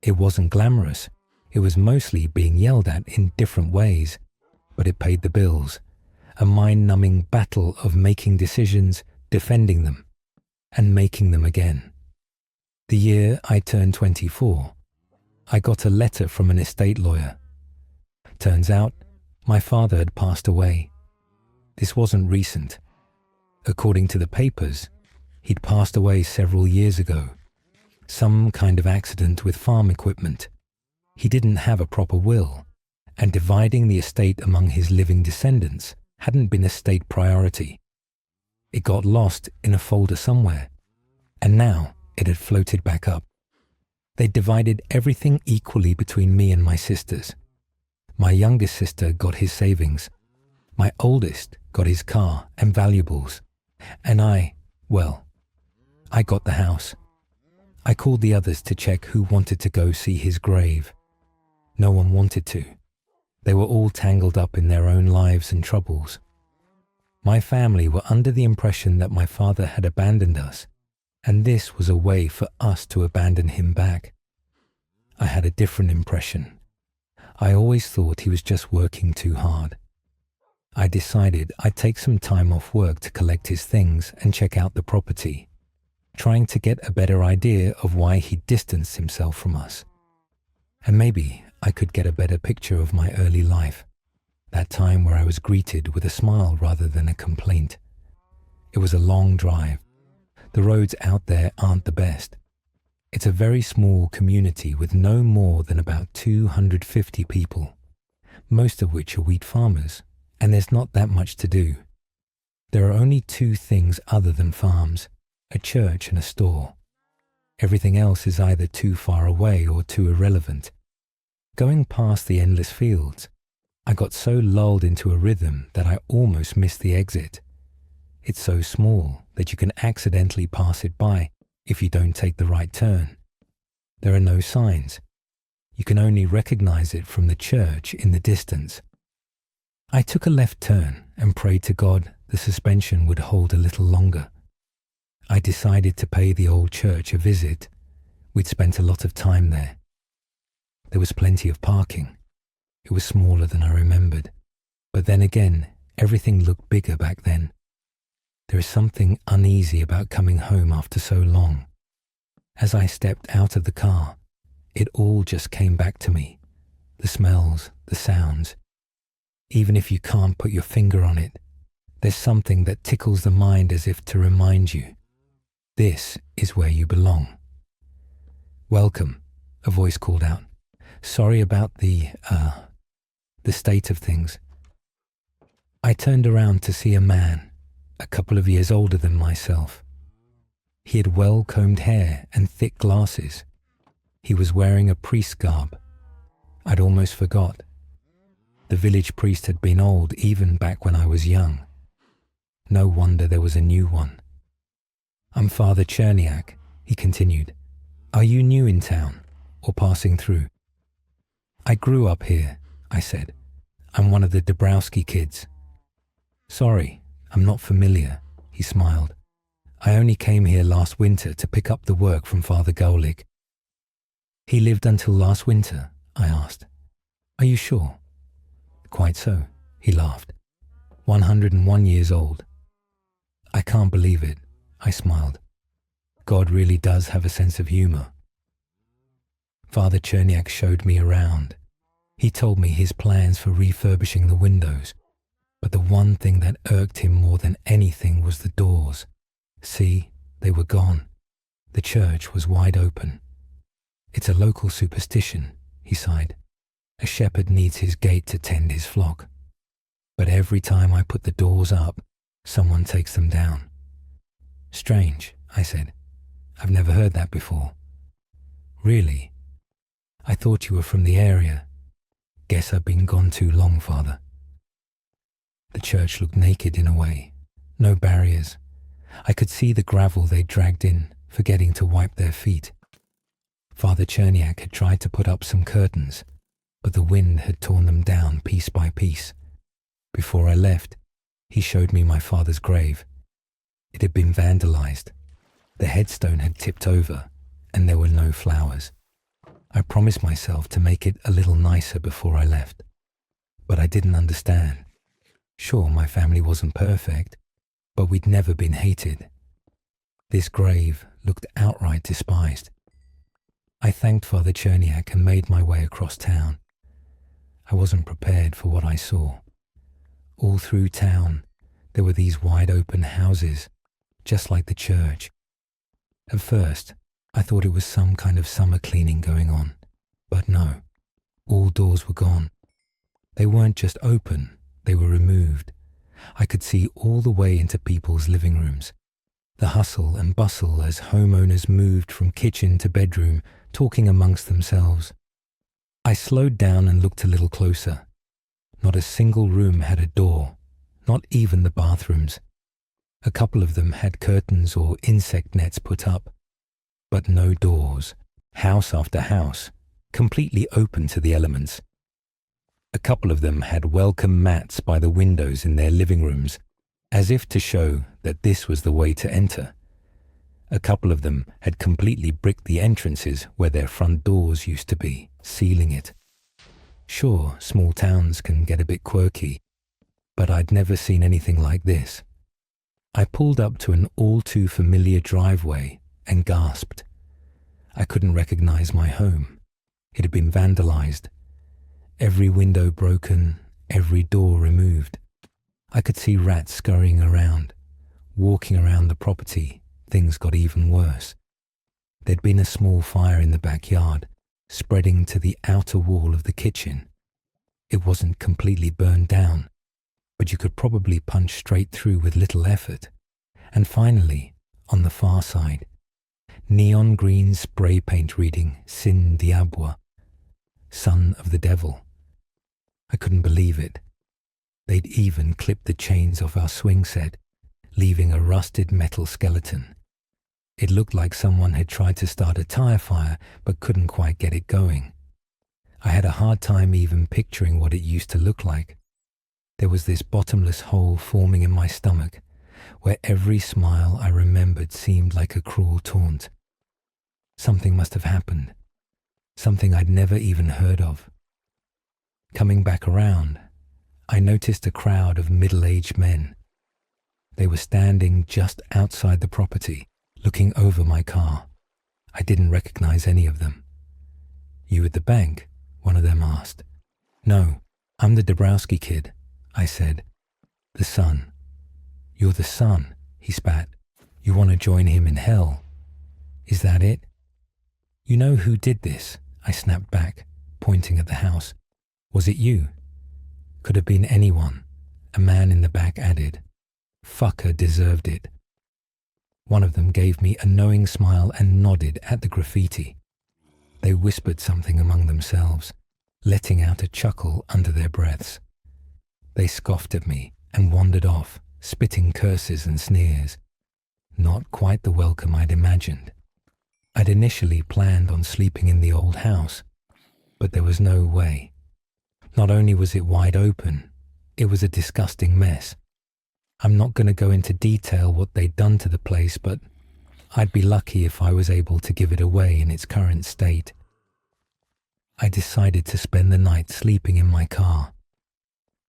It wasn't glamorous. It was mostly being yelled at in different ways, but it paid the bills. A mind-numbing battle of making decisions, defending them, and making them again. The year I turned 24, I got a letter from an estate lawyer. Turns out, my father had passed away. This wasn't recent. According to the papers, he'd passed away several years ago. Some kind of accident with farm equipment. He didn't have a proper will, and dividing the estate among his living descendants hadn't been a state priority. It got lost in a folder somewhere, and now it had floated back up. They divided everything equally between me and my sisters. My youngest sister got his savings. My oldest got his car and valuables. And I got the house. I called the others to check who wanted to go see his grave. No one wanted to. They were all tangled up in their own lives and troubles. My family were under the impression that my father had abandoned us, and this was a way for us to abandon him back. I had a different impression. I always thought he was just working too hard. I decided I'd take some time off work to collect his things and check out the property, trying to get a better idea of why he distanced himself from us. And maybe I could get a better picture of my early life, that time where I was greeted with a smile rather than a complaint. It was a long drive. The roads out there aren't the best. It's a very small community with no more than about 250 people, most of which are wheat farmers, and there's not that much to do. There are only 2 things other than farms, a church and a store. Everything else is either too far away or too irrelevant. Going past the endless fields, I got so lulled into a rhythm that I almost missed the exit. It's so small that you can accidentally pass it by if you don't take the right turn. There are no signs. You can only recognize it from the church in the distance. I took a left turn and prayed to God the suspension would hold a little longer. I decided to pay the old church a visit. We'd spent a lot of time there. There was plenty of parking. It was smaller than I remembered. But then again, everything looked bigger back then. There is something uneasy about coming home after so long. As I stepped out of the car, it all just came back to me. The smells, the sounds. Even if you can't put your finger on it, there's something that tickles the mind as if to remind you, this is where you belong. "Welcome," a voice called out. "Sorry about the state of things." I turned around to see a man, a couple of years older than myself. He had well-combed hair and thick glasses. He was wearing a priest's garb. I'd almost forgot. The village priest had been old even back when I was young. No wonder there was a new one. "I'm Father Cherniak," he continued. "Are you new in town or passing through?" "I grew up here," I said. "I'm one of the Dabrowski kids." "Sorry, I'm not familiar," he smiled. "I only came here last winter to pick up the work from Father Gaulik." "He lived until last winter?" I asked. "Are you sure?" "Quite so," he laughed. 101 years old. "I can't believe it," I smiled. "God really does have a sense of humor." Father Cherniak showed me around. He told me his plans for refurbishing the windows, but the one thing that irked him more than anything was the doors. See, they were gone. The church was wide open. "It's a local superstition," he sighed. "A shepherd needs his gate to tend his flock. But every time I put the doors up, someone takes them down." "Strange," I said. "I've never heard that before." "Really? I thought you were from the area. Guess I've been gone too long, Father." The church looked naked in a way. No barriers. I could see the gravel they dragged in, forgetting to wipe their feet. Father Cherniak had tried to put up some curtains, but the wind had torn them down piece by piece. Before I left, he showed me my father's grave. It had been vandalized. The headstone had tipped over, and there were no flowers. I promised myself to make it a little nicer before I left, but I didn't understand. Sure, my family wasn't perfect, but we'd never been hated. This grave looked outright despised. I thanked Father Cherniak and made my way across town. I wasn't prepared for what I saw. All through town, there were these wide-open houses, just like the church. At first, I thought it was some kind of summer cleaning going on, but no, all doors were gone. They weren't just open, they were removed. I could see all the way into people's living rooms. The hustle and bustle as homeowners moved from kitchen to bedroom, talking amongst themselves. I slowed down and looked a little closer. Not a single room had a door, not even the bathrooms. A couple of them had curtains or insect nets put up, but no doors. House after house, completely open to the elements. A couple of them had welcome mats by the windows in their living rooms, as if to show that this was the way to enter. A couple of them had completely bricked the entrances where their front doors used to be, sealing it. Sure, small towns can get a bit quirky, but I'd never seen anything like this. I pulled up to an all-too-familiar driveway and gasped. I couldn't recognize my home. It had been vandalized. Every window broken, every door removed. I could see rats scurrying around. Walking around the property, things got even worse. There'd been a small fire in the backyard, spreading to the outer wall of the kitchen. It wasn't completely burned down, but you could probably punch straight through with little effort. And finally, on the far side, neon green spray paint reading Sin Diablo, Son of the Devil. I couldn't believe it. They'd even clipped the chains off our swing set, leaving a rusted metal skeleton. It looked like someone had tried to start a tire fire but couldn't quite get it going. I had a hard time even picturing what it used to look like. There was this bottomless hole forming in my stomach, where every smile I remembered seemed like a cruel taunt. Something must have happened, something I'd never even heard of. Coming back around, I noticed a crowd of middle-aged men. They were standing just outside the property, looking over my car. I didn't recognize any of them. "You at the bank?" one of them asked. "No, I'm the Dabrowski kid," I said. "The son." "You're the son," he spat. "You want to join him in hell? Is that it?" "You know who did this?" I snapped back, pointing at the house. "Was it you?" "Could have been anyone," a man in the back added. "Fucker deserved it." One of them gave me a knowing smile and nodded at the graffiti. They whispered something among themselves, letting out a chuckle under their breaths. They scoffed at me and wandered off, spitting curses and sneers. Not quite the welcome I'd imagined. I'd initially planned on sleeping in the old house, but there was no way. Not only was it wide open, it was a disgusting mess. I'm not going to go into detail what they'd done to the place, but I'd be lucky if I was able to give it away in its current state. I decided to spend the night sleeping in my car.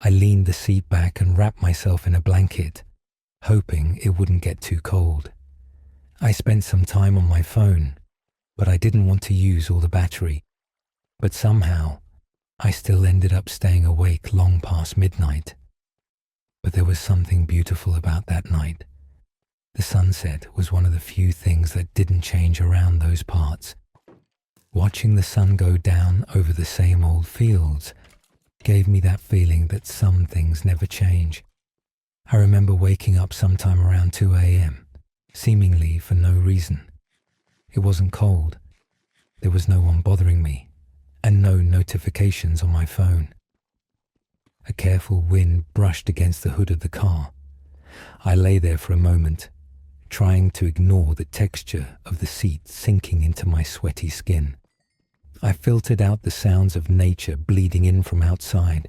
I leaned the seat back and wrapped myself in a blanket, hoping it wouldn't get too cold. I spent some time on my phone, but I didn't want to use all the battery. But somehow, I still ended up staying awake long past midnight. But there was something beautiful about that night. The sunset was one of the few things that didn't change around those parts. Watching the sun go down over the same old fields gave me that feeling that some things never change. I remember waking up sometime around 2 a.m., seemingly for no reason. It wasn't cold. There was no one bothering me, and no notifications on my phone. A careful wind brushed against the hood of the car. I lay there for a moment, trying to ignore the texture of the seat sinking into my sweaty skin. I filtered out the sounds of nature bleeding in from outside.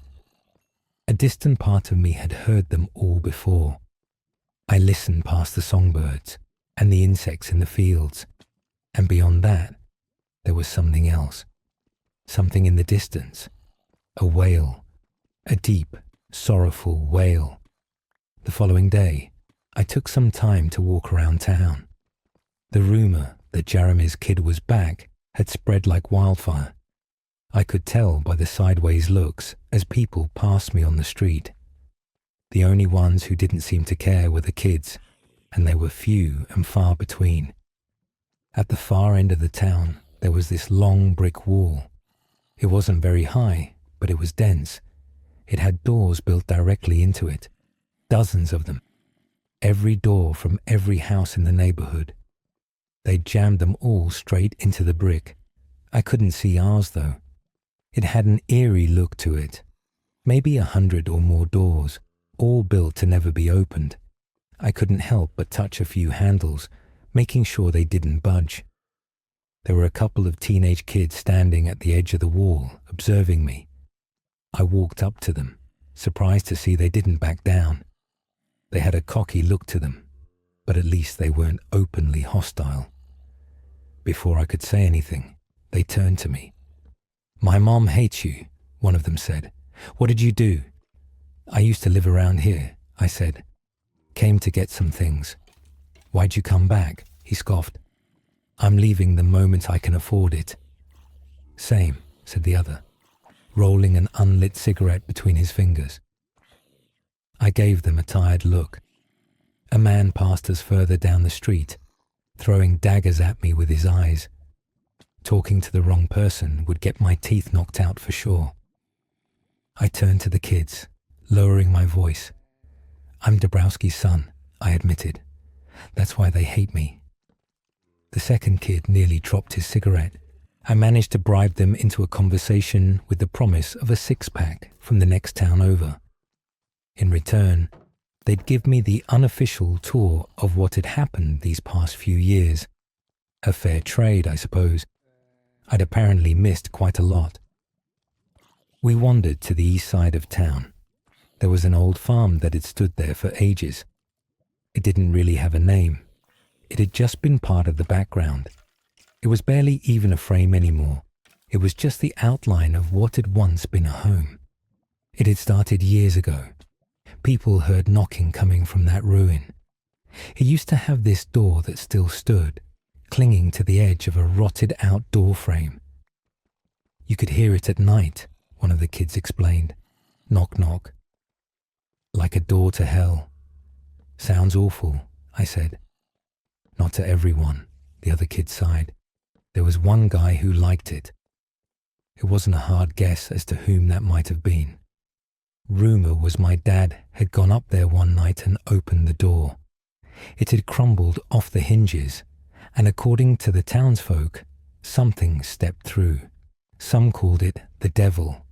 A distant part of me had heard them all before. I listened past the songbirds and the insects in the fields, and beyond that, there was something else. Something in the distance. A wail. A deep, sorrowful wail. The following day, I took some time to walk around town. The rumor that Jeremy's kid was back had spread like wildfire. I could tell by the sideways looks as people passed me on the street. The only ones who didn't seem to care were the kids, and they were few and far between. At the far end of the town, there was this long brick wall. It wasn't very high, but it was dense. It had doors built directly into it, dozens of them. Every door from every house in the neighborhood. They jammed them all straight into the brick. I couldn't see ours, though. It had an eerie look to it. Maybe 100 or more doors, all built to never be opened. I couldn't help but touch a few handles, making sure they didn't budge. There were a couple of teenage kids standing at the edge of the wall, observing me. I walked up to them, surprised to see they didn't back down. They had a cocky look to them, but at least they weren't openly hostile. Before I could say anything, they turned to me. "My mom hates you," one of them said. "What did you do?" "I used to live around here," I said. "Came to get some things." "Why'd you come back?" he scoffed. "I'm leaving the moment I can afford it." "Same," said the other, rolling an unlit cigarette between his fingers. I gave them a tired look. A man passed us further down the street, throwing daggers at me with his eyes. Talking to the wrong person would get my teeth knocked out for sure. I turned to the kids, lowering my voice. "I'm Dabrowski's son," I admitted. "That's why they hate me." The second kid nearly dropped his cigarette. I managed to bribe them into a conversation with the promise of a six-pack from the next town over. In return, They'd give me the unofficial tour of what had happened these past few years. A fair trade, I suppose. I'd apparently missed quite a lot. We wandered to the east side of town. There was an old farm that had stood there for ages. It didn't really have a name. It had just been part of the background. It was barely even a frame anymore. It was just the outline of what had once been a home. It had started years ago. People heard knocking coming from that ruin. It used to have this door that still stood, clinging to the edge of a rotted out door frame. You could hear it at night, one of the kids explained. Knock, knock. Like a door to hell. Sounds awful, I said. Not to everyone, the other kid sighed. There was one guy who liked it. It wasn't a hard guess as to whom that might have been. Rumour was my dad had gone up there one night and opened the door. It had crumbled off the hinges, and according to the townsfolk, something stepped through. Some called it the devil.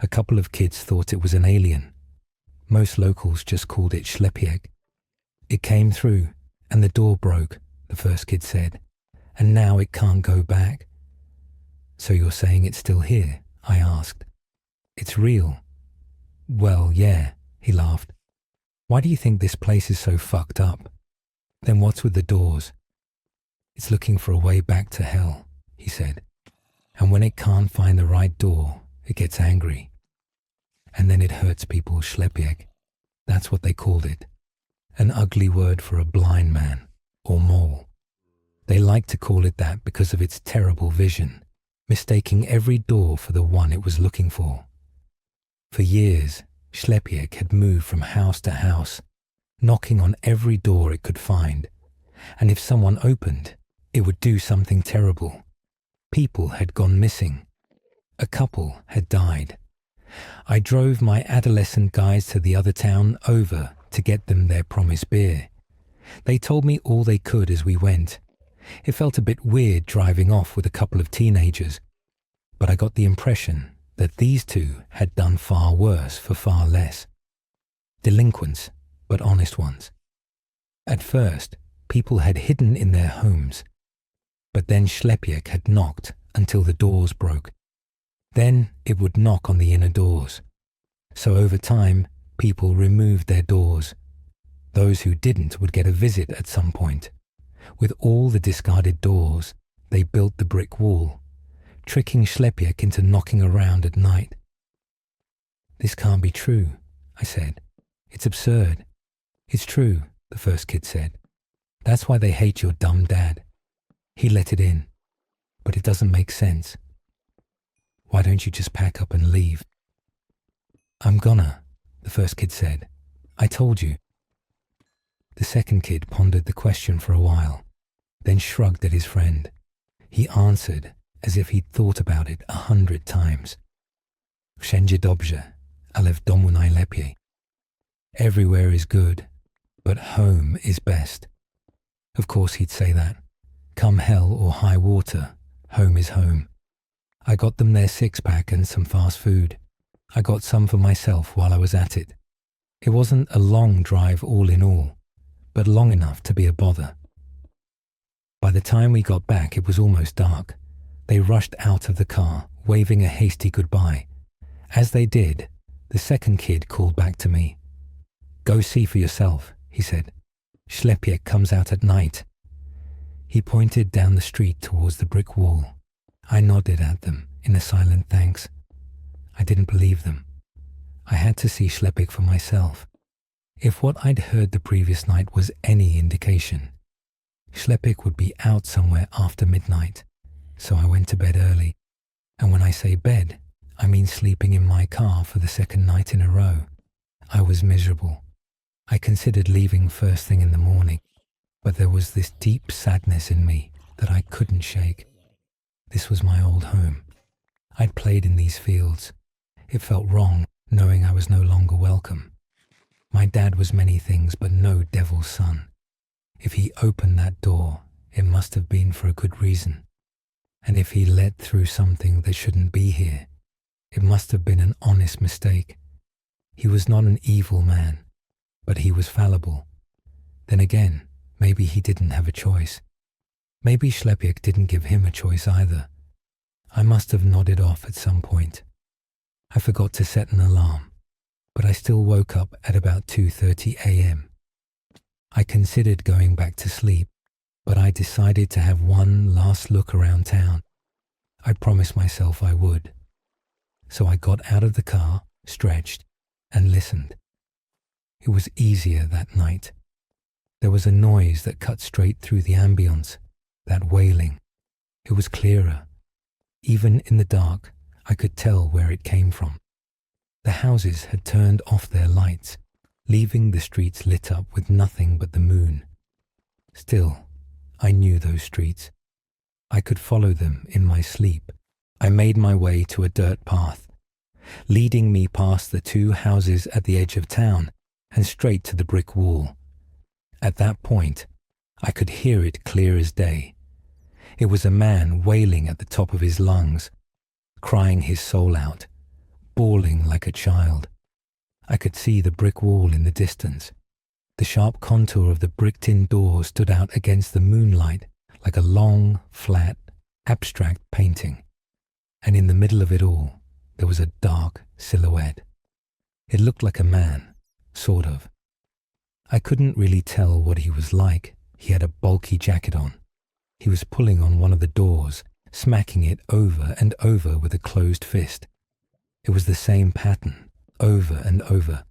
A couple of kids thought it was an alien. Most locals just called it Schlepieg. It came through, and the door broke, the first kid said, and now it can't go back. So you're saying it's still here? I asked. It's real. Well, yeah, he laughed. Why do you think this place is so fucked up? Then what's with the doors? It's looking for a way back to hell, he said. And when it can't find the right door, it gets angry. And then it hurts people, Schlepieg. That's what they called it. An ugly word for a blind man, or mole. They like to call it that because of its terrible vision, mistaking every door for the one it was looking for. For years, Schlepieg had moved from house to house, knocking on every door it could find, and if someone opened, it would do something terrible. People had gone missing. A couple had died. I drove my adolescent guys to the other town over to get them their promised beer. They told me all they could as we went. It felt a bit weird driving off with a couple of teenagers, but I got the impression that these two had done far worse for far less. Delinquents, but honest ones. At first, people had hidden in their homes, but then Schlepieg had knocked until the doors broke. Then it would knock on the inner doors. So over time, people removed their doors. Those who didn't would get a visit at some point. With all the discarded doors, they built the brick wall, tricking Schlepieg into knocking around at night. This can't be true, I said. It's absurd. It's true, the first kid said. That's why they hate your dumb dad. He let it in. But it doesn't make sense. Why don't you just pack up and leave? I'm gonna, the first kid said. I told you. The second kid pondered the question for a while, then shrugged at his friend. He answered as if he'd thought about it 100 times. Wszędzie dobrze, ale w domu najlepiej. Everywhere is good, but home is best. Of course he'd say that. Come hell or high water, home is home. I got them their six-pack and some fast food. I got some for myself while I was at it. It wasn't a long drive all in all, but long enough to be a bother. By the time we got back, it was almost dark. They rushed out of the car, waving a hasty goodbye. As they did, the second kid called back to me. Go see for yourself, he said. Schlepieg comes out at night. He pointed down the street towards the brick wall. I nodded at them in a silent thanks. I didn't believe them. I had to see Schlepieg for myself. If what I'd heard the previous night was any indication, Schlepieg would be out somewhere after midnight, so I went to bed early. And when I say bed, I mean sleeping in my car for the second night in a row. I was miserable. I considered leaving first thing in the morning, but there was this deep sadness in me that I couldn't shake. This was my old home. I'd played in these fields. It felt wrong, knowing I was no longer welcome. My dad was many things, but no devil's son. If he opened that door, it must have been for a good reason. And if he let through something that shouldn't be here, it must have been an honest mistake. He was not an evil man. But he was fallible. Then again, maybe he didn't have a choice. Maybe Schlepiak didn't give him a choice either. I must have nodded off at some point. I forgot to set an alarm, but I still woke up at about 2:30 a.m. I considered going back to sleep, but I decided to have one last look around town. I promised myself I would. So I got out of the car, stretched, and listened. It was easier that night. There was a noise that cut straight through the ambience, that wailing. It was clearer. Even in the dark, I could tell where it came from. The houses had turned off their lights, leaving the streets lit up with nothing but the moon. Still, I knew those streets. I could follow them in my sleep. I made my way to a dirt path, leading me past the two houses at the edge of town and straight to the brick wall. At that point, I could hear it clear as day. It was a man wailing at the top of his lungs, crying his soul out, bawling like a child. I could see the brick wall in the distance. The sharp contour of the bricked-in door stood out against the moonlight like a long, flat, abstract painting. And in the middle of it all, there was a dark silhouette. It looked like a man, sort of. I couldn't really tell what he was like. He had a bulky jacket on. He was pulling on one of the doors, smacking it over and over with a closed fist. It was the same pattern, over and over.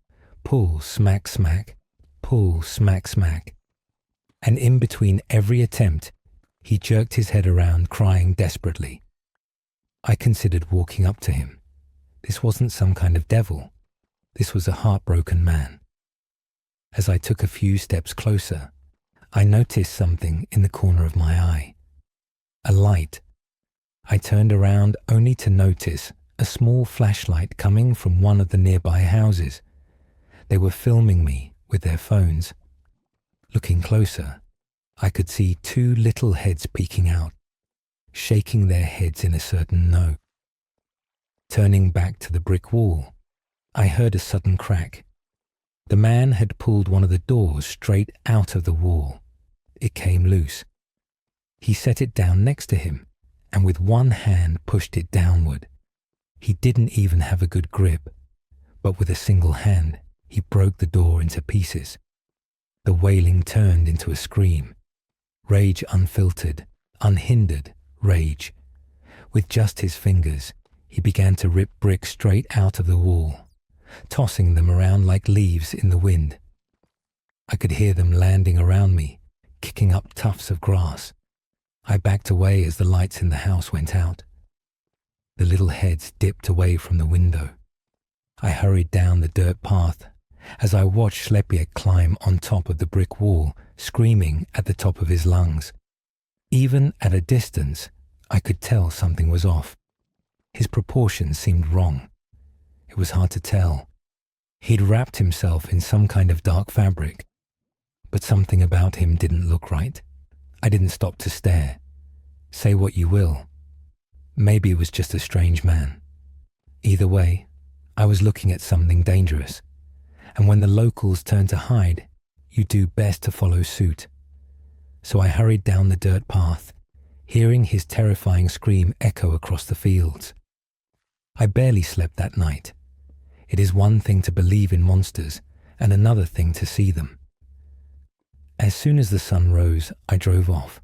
Pull, smack, smack. Pull, smack, smack. And in between every attempt, he jerked his head around, crying desperately. I considered walking up to him. This wasn't some kind of devil. This was a heartbroken man. As I took a few steps closer, I noticed something in the corner of my eye. A light. I turned around only to notice a small flashlight coming from one of the nearby houses. They were filming me with their phones. Looking closer, I could see two little heads peeking out, shaking their heads in a certain no. Turning back to the brick wall, I heard a sudden crack. The man had pulled one of the doors straight out of the wall. It came loose. He set it down next to him and with one hand pushed it downward. He didn't even have a good grip, but with a single hand, he broke the door into pieces. The wailing turned into a scream. Rage unfiltered, unhindered rage. With just his fingers, he began to rip bricks straight out of the wall, tossing them around like leaves in the wind. I could hear them landing around me, kicking up tufts of grass. I backed away as the lights in the house went out. The little heads dipped away from the window. I hurried down the dirt path as I watched Schlepiak climb on top of the brick wall, screaming at the top of his lungs. Even at a distance, I could tell something was off. His proportions seemed wrong. It was hard to tell. He'd wrapped himself in some kind of dark fabric, but something about him didn't look right. I didn't stop to stare. Say what you will. Maybe it was just a strange man. Either way, I was looking at something dangerous. And when the locals turn to hide, you do best to follow suit. So I hurried down the dirt path, hearing his terrifying scream echo across the fields. I barely slept that night. It is one thing to believe in monsters and another thing to see them. As soon as the sun rose, I drove off.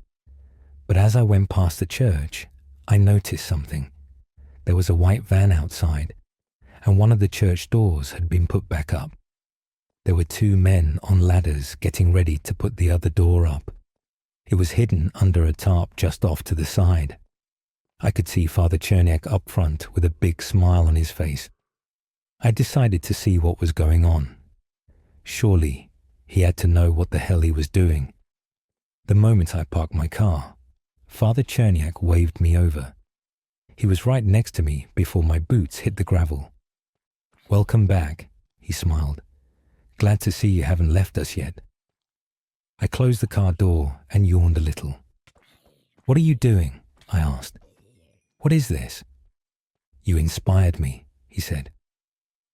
But as I went past the church, I noticed something. There was a white van outside, and one of the church doors had been put back up. There were two men on ladders getting ready to put the other door up. It was hidden under a tarp just off to the side. I could see Father Cherniak up front with a big smile on his face. I decided to see what was going on. Surely, he had to know what the hell he was doing. The moment I parked my car, Father Cherniak waved me over. He was right next to me before my boots hit the gravel. "Welcome back," he smiled. "Glad to see you haven't left us yet." I closed the car door and yawned a little. "What are you doing?" I asked. "What is this?" "You inspired me," he said.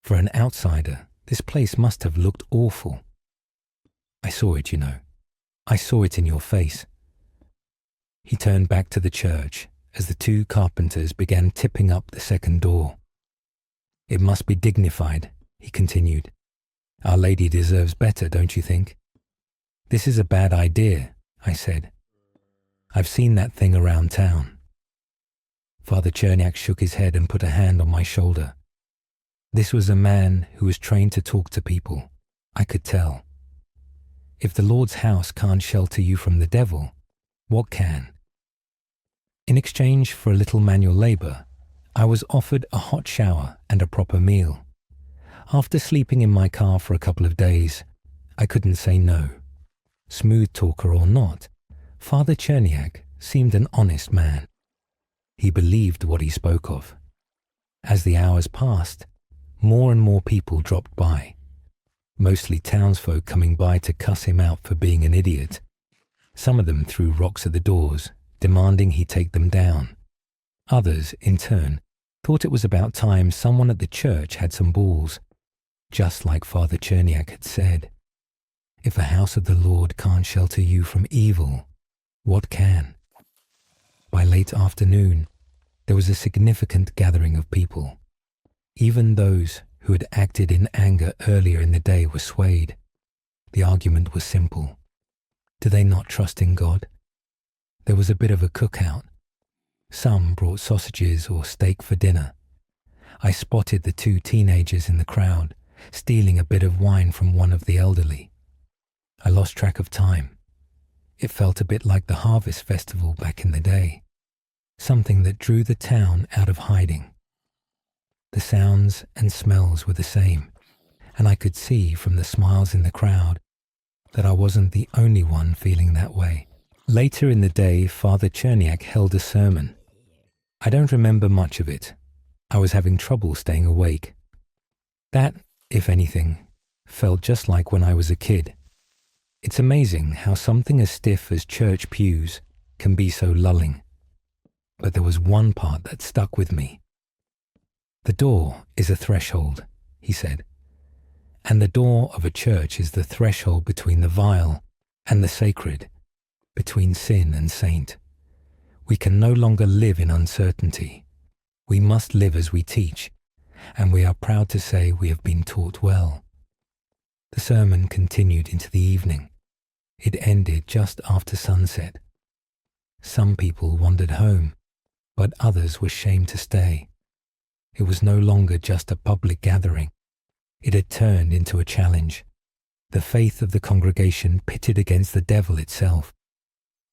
"For an outsider, this place must have looked awful. I saw it, you know. I saw it in your face." He turned back to the church as the two carpenters began tipping up the second door. "It must be dignified," he continued. "Our Lady deserves better, don't you think?" "This is a bad idea," I said. "I've seen that thing around town." Father Cherniak shook his head and put a hand on my shoulder. This was a man who was trained to talk to people. I could tell. If the Lord's house can't shelter you from the devil, what can? In exchange for a little manual labor, I was offered a hot shower and a proper meal. After sleeping in my car for a couple of days, I couldn't say no. Smooth talker or not, Father Cherniak seemed an honest man. He believed what he spoke of. As the hours passed, more and more people dropped by, mostly townsfolk coming by to cuss him out for being an idiot. Some of them threw rocks at the doors, demanding he take them down. Others, in turn, thought it was about time someone at the church had some balls, just like Father Cherniak had said. If a house of the Lord can't shelter you from evil, what can? By late afternoon, there was a significant gathering of people. Even those who had acted in anger earlier in the day were swayed. The argument was simple. Do they not trust in God? There was a bit of a cookout. Some brought sausages or steak for dinner. I spotted the two teenagers in the crowd, stealing a bit of wine from one of the elderly. I lost track of time. It felt a bit like the harvest festival back in the day, something that drew the town out of hiding. The sounds and smells were the same, and I could see from the smiles in the crowd that I wasn't the only one feeling that way. Later in the day, Father Cherniak held a sermon. I don't remember much of it. I was having trouble staying awake. That, if anything, felt just like when I was a kid. It's amazing how something as stiff as church pews can be so lulling. But there was one part that stuck with me. "The door is a threshold," he said, "and the door of a church is the threshold between the vile and the sacred, between sin and saint. We can no longer live in uncertainty. We must live as we teach, and we are proud to say we have been taught well." The sermon continued into the evening. It ended just after sunset. Some people wandered home, but others were shamed to stay. It was no longer just a public gathering. It had turned into a challenge. The faith of the congregation pitted against the devil itself.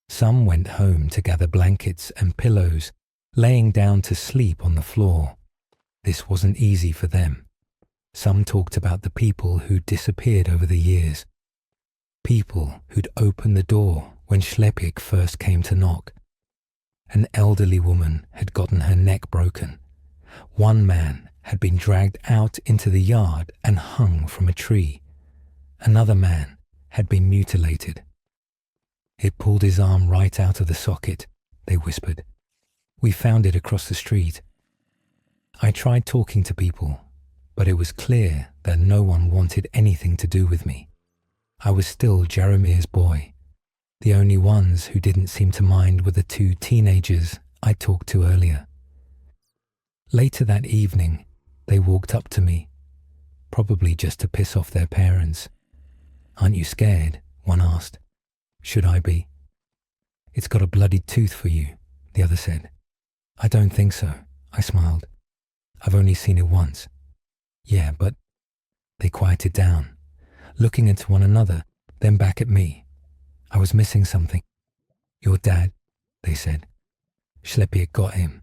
Some went home to gather blankets and pillows, laying down to sleep on the floor. This wasn't easy for them. Some talked about the people who'd disappeared over the years. People who'd opened the door when Schlepik first came to knock. An elderly woman had gotten her neck broken. One man had been dragged out into the yard and hung from a tree. Another man had been mutilated. "It pulled his arm right out of the socket," they whispered. "We found it across the street." I tried talking to people, but it was clear that no one wanted anything to do with me. I was still Jeremir's boy. The only ones who didn't seem to mind were the two teenagers I talked to earlier. Later that evening, they walked up to me, probably just to piss off their parents. "Aren't you scared?" one asked. "Should I be?" "It's got a bloodied tooth for you," the other said. "I don't think so," I smiled. "I've only seen it once." "Yeah, but..." They quieted down, looking into one another, then back at me. I was missing something. "Your dad," they said. "Schlepik got him.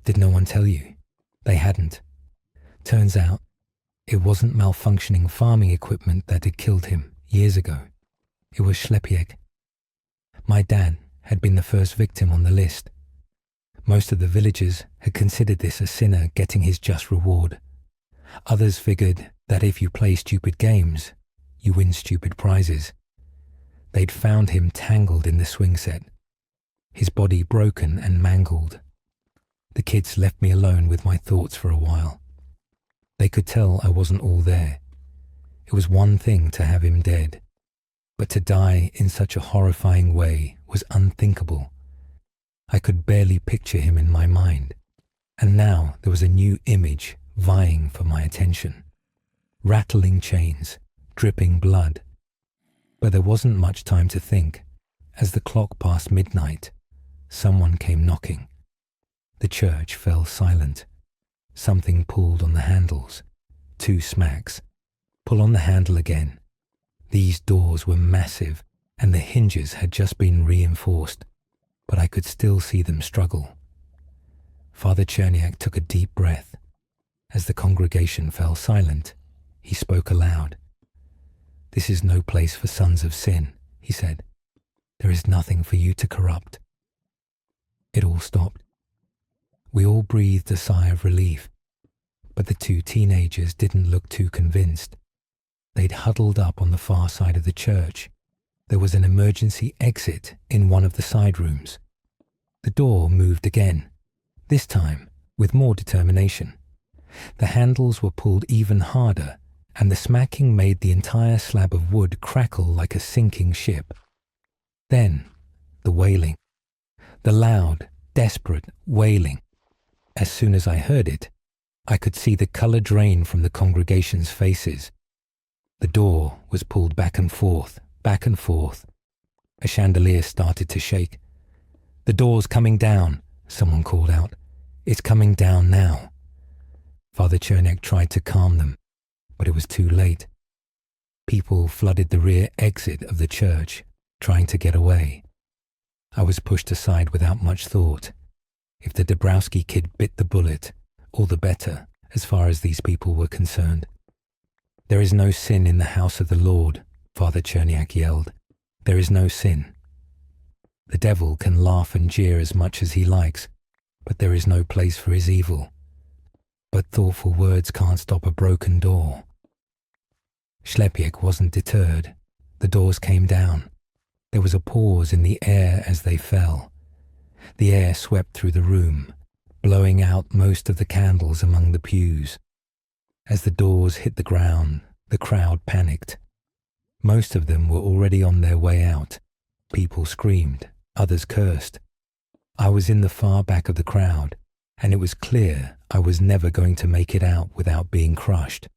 Did no one tell you?" They hadn't. Turns out, it wasn't malfunctioning farming equipment that had killed him years ago. It was Schlepik. My dad had been the first victim on the list. Most of the villagers had considered this a sinner getting his just reward. Others figured that if you play stupid games, you win stupid prizes. They'd found him tangled in the swing set, his body broken and mangled. The kids left me alone with my thoughts for a while. They could tell I wasn't all there. It was one thing to have him dead. But to die in such a horrifying way was unthinkable. I could barely picture him in my mind. And now there was a new image vying for my attention. Rattling chains, dripping blood. But there wasn't much time to think. As the clock passed midnight, someone came knocking. The church fell silent. Something pulled on the handles. 2 smacks. Pull on the handle again. These doors were massive, and the hinges had just been reinforced, but I could still see them struggle. Father Cherniak took a deep breath. As the congregation fell silent, he spoke aloud. "This is no place for sons of sin," he said. "There is nothing for you to corrupt." It all stopped. We all breathed a sigh of relief, but the 2 teenagers didn't look too convinced. They'd huddled up on the far side of the church. There was an emergency exit in one of the side rooms. The door moved again, this time with more determination. The handles were pulled even harder, and the smacking made the entire slab of wood crackle like a sinking ship. Then, the wailing. The loud, desperate wailing. As soon as I heard it, I could see the color drain from the congregation's faces. The door was pulled back and forth, back and forth. A chandelier started to shake. "The door's coming down," someone called out. "It's coming down now." Father Cherniak tried to calm them, but it was too late. People flooded the rear exit of the church, trying to get away. I was pushed aside without much thought. If the Dabrowski kid bit the bullet, all the better, as far as these people were concerned. "There is no sin in the house of the Lord," Father Cherniak yelled. "There is no sin. The devil can laugh and jeer as much as he likes, but there is no place for his evil. But thoughtful words can't stop a broken door." Schlepiek wasn't deterred. The doors came down. There was a pause in the air as they fell. The air swept through the room, blowing out most of the candles among the pews. As the doors hit the ground, the crowd panicked. Most of them were already on their way out. People screamed, others cursed. I was in the far back of the crowd, and it was clear I was never going to make it out without being crushed.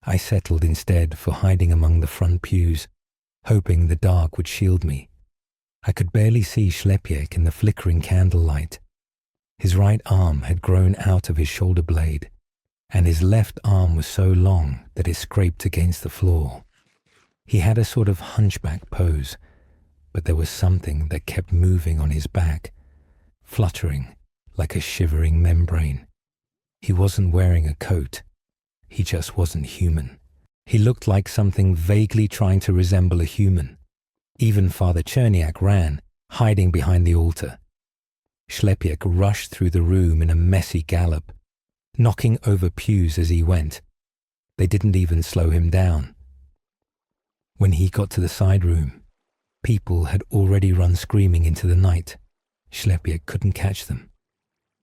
I settled instead for hiding among the front pews, hoping the dark would shield me. I could barely see Schlepiek in the flickering candlelight. His right arm had grown out of his shoulder blade, and his left arm was so long that it scraped against the floor. He had a sort of hunchback pose, but there was something that kept moving on his back, fluttering like a shivering membrane. He wasn't wearing a coat. He just wasn't human. He looked like something vaguely trying to resemble a human. Even Father Cherniak ran, hiding behind the altar. Schlepiek rushed through the room in a messy gallop, knocking over pews as he went. They didn't even slow him down. When he got to the side room, people had already run screaming into the night. Schlepiek couldn't catch them.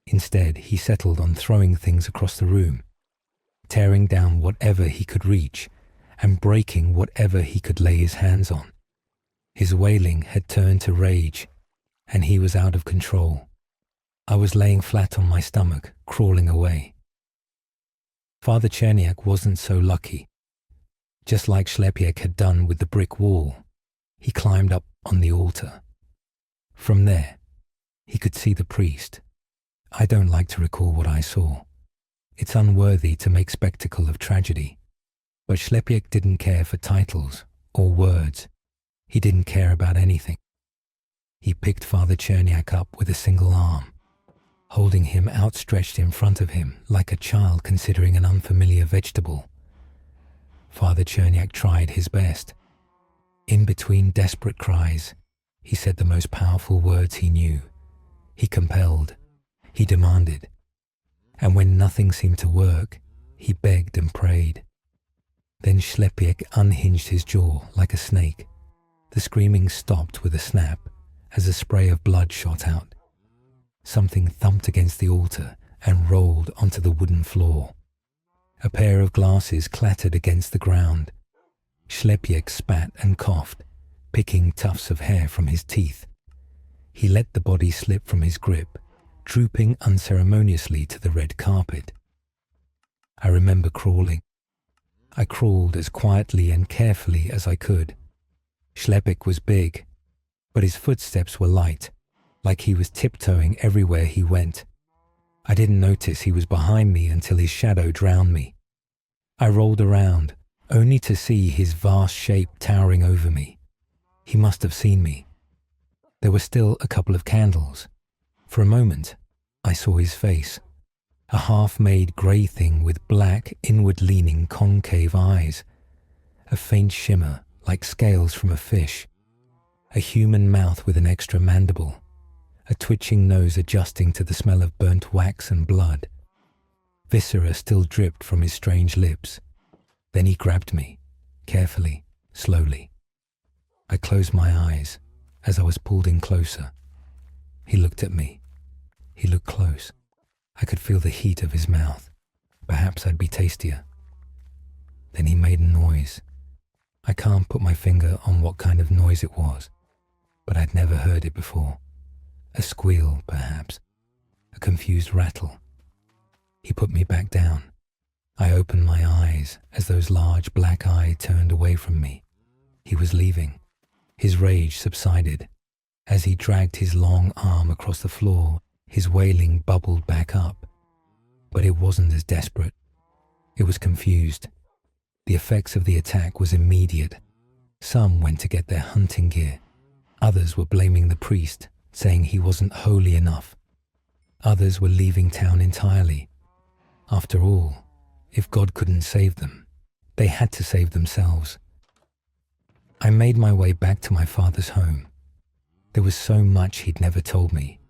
Instead, he settled on throwing things across the room, tearing down whatever he could reach and breaking whatever he could lay his hands on. His wailing had turned to rage, and he was out of control. I was laying flat on my stomach, crawling away. Father Cherniak wasn't so lucky. Just like Schlepiek had done with the brick wall, he climbed up on the altar. From there, he could see the priest. I don't like to recall what I saw. It's unworthy to make spectacle of tragedy. But Schlepiek didn't care for titles or words. He didn't care about anything. He picked Father Cherniak up with a single arm, holding him outstretched in front of him like a child considering an unfamiliar vegetable. Father Cherniak tried his best. In between desperate cries, he said the most powerful words he knew. He compelled. He demanded. And when nothing seemed to work, he begged and prayed. Then Schlepiek unhinged his jaw like a snake. The screaming stopped with a snap as a spray of blood shot out. Something thumped against the altar and rolled onto the wooden floor. A pair of glasses clattered against the ground. Schlepiek spat and coughed, picking tufts of hair from his teeth. He let the body slip from his grip, drooping unceremoniously to the red carpet. I remember crawling. I crawled as quietly and carefully as I could. Schlepik was big, but his footsteps were light, like he was tiptoeing everywhere he went. I didn't notice he was behind me until his shadow drowned me. I rolled around, only to see his vast shape towering over me. He must have seen me. There were still a couple of candles. For a moment, I saw his face, a half-made grey thing with black, inward-leaning concave eyes, a faint shimmer like scales from a fish, a human mouth with an extra mandible, a twitching nose adjusting to the smell of burnt wax and blood. Viscera still dripped from his strange lips. Then he grabbed me, carefully, slowly. I closed my eyes as I was pulled in closer. He looked at me. He looked close. I could feel the heat of his mouth. Perhaps I'd be tastier. Then he made a noise. I can't put my finger on what kind of noise it was, but I'd never heard it before. A squeal, perhaps. A confused rattle. He put me back down. I opened my eyes as those large black eyes turned away from me. He was leaving. His rage subsided. As he dragged his long arm across the floor, his wailing bubbled back up. But it wasn't as desperate. It was confused. The effects of the attack was immediate. Some went to get their hunting gear. Others were blaming the priest, saying he wasn't holy enough. Others were leaving town entirely. After all, if God couldn't save them, they had to save themselves. I made my way back to my father's home. There was so much he'd never told me,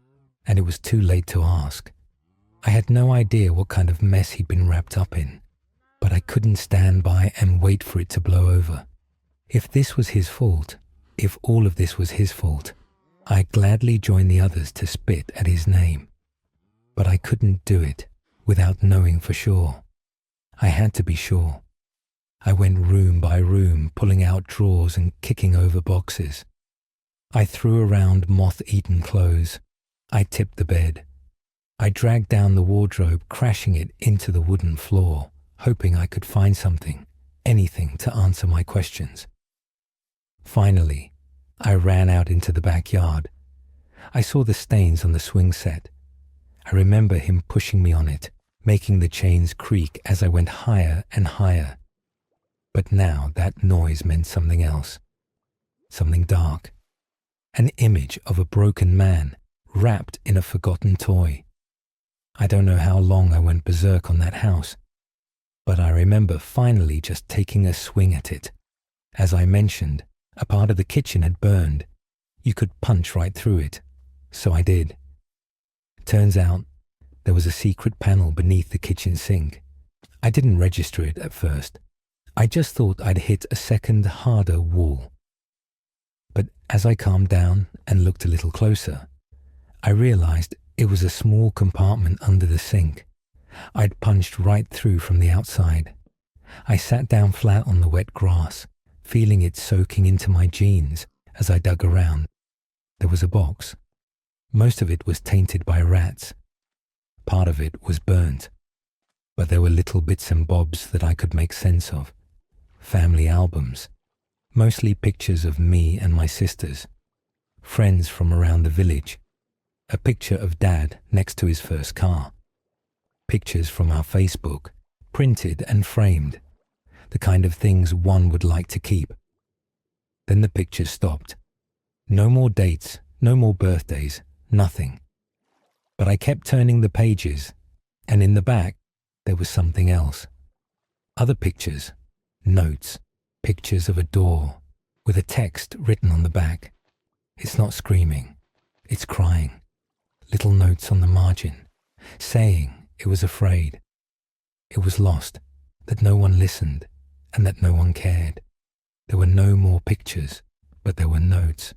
and it was too late to ask. I had no idea what kind of mess he'd been wrapped up in, but I couldn't stand by and wait for it to blow over. If this was his fault, if all of this was his fault, I'd gladly join the others to spit at his name. But I couldn't do it without knowing for sure. I had to be sure. I went room by room, pulling out drawers and kicking over boxes. I threw around moth-eaten clothes. I tipped the bed. I dragged down the wardrobe, crashing it into the wooden floor, hoping I could find something, anything to answer my questions. Finally, I ran out into the backyard. I saw the stains on the swing set. I remember him pushing me on it, making the chains creak as I went higher and higher. But now that noise meant something else. Something dark. An image of a broken man, wrapped in a forgotten toy. I don't know how long I went berserk on that house, but I remember finally just taking a swing at it. As I mentioned, a part of the kitchen had burned. You could punch right through it, so I did. Turns out, there was a secret panel beneath the kitchen sink. I didn't register it at first. I just thought I'd hit a second, harder wall. But as I calmed down and looked a little closer, I realized it was a small compartment under the sink. I'd punched right through from the outside. I sat down flat on the wet grass, feeling it soaking into my jeans as I dug around. There was a box. Most of it was tainted by rats. Part of it was burnt. But there were little bits and bobs that I could make sense of. Family albums, mostly pictures of me and my sisters, friends from around the village, a picture of Dad next to his first car, pictures from our Facebook, printed and framed, the kind of things one would like to keep. Then the pictures stopped. No more dates, no more birthdays, nothing. But I kept turning the pages, and in the back, there was something else. Other pictures. Notes, pictures of a door, with a text written on the back. It's not screaming, it's crying. Little notes on the margin, saying it was afraid. It was lost, that no one listened, and that no one cared. There were no more pictures, but there were notes.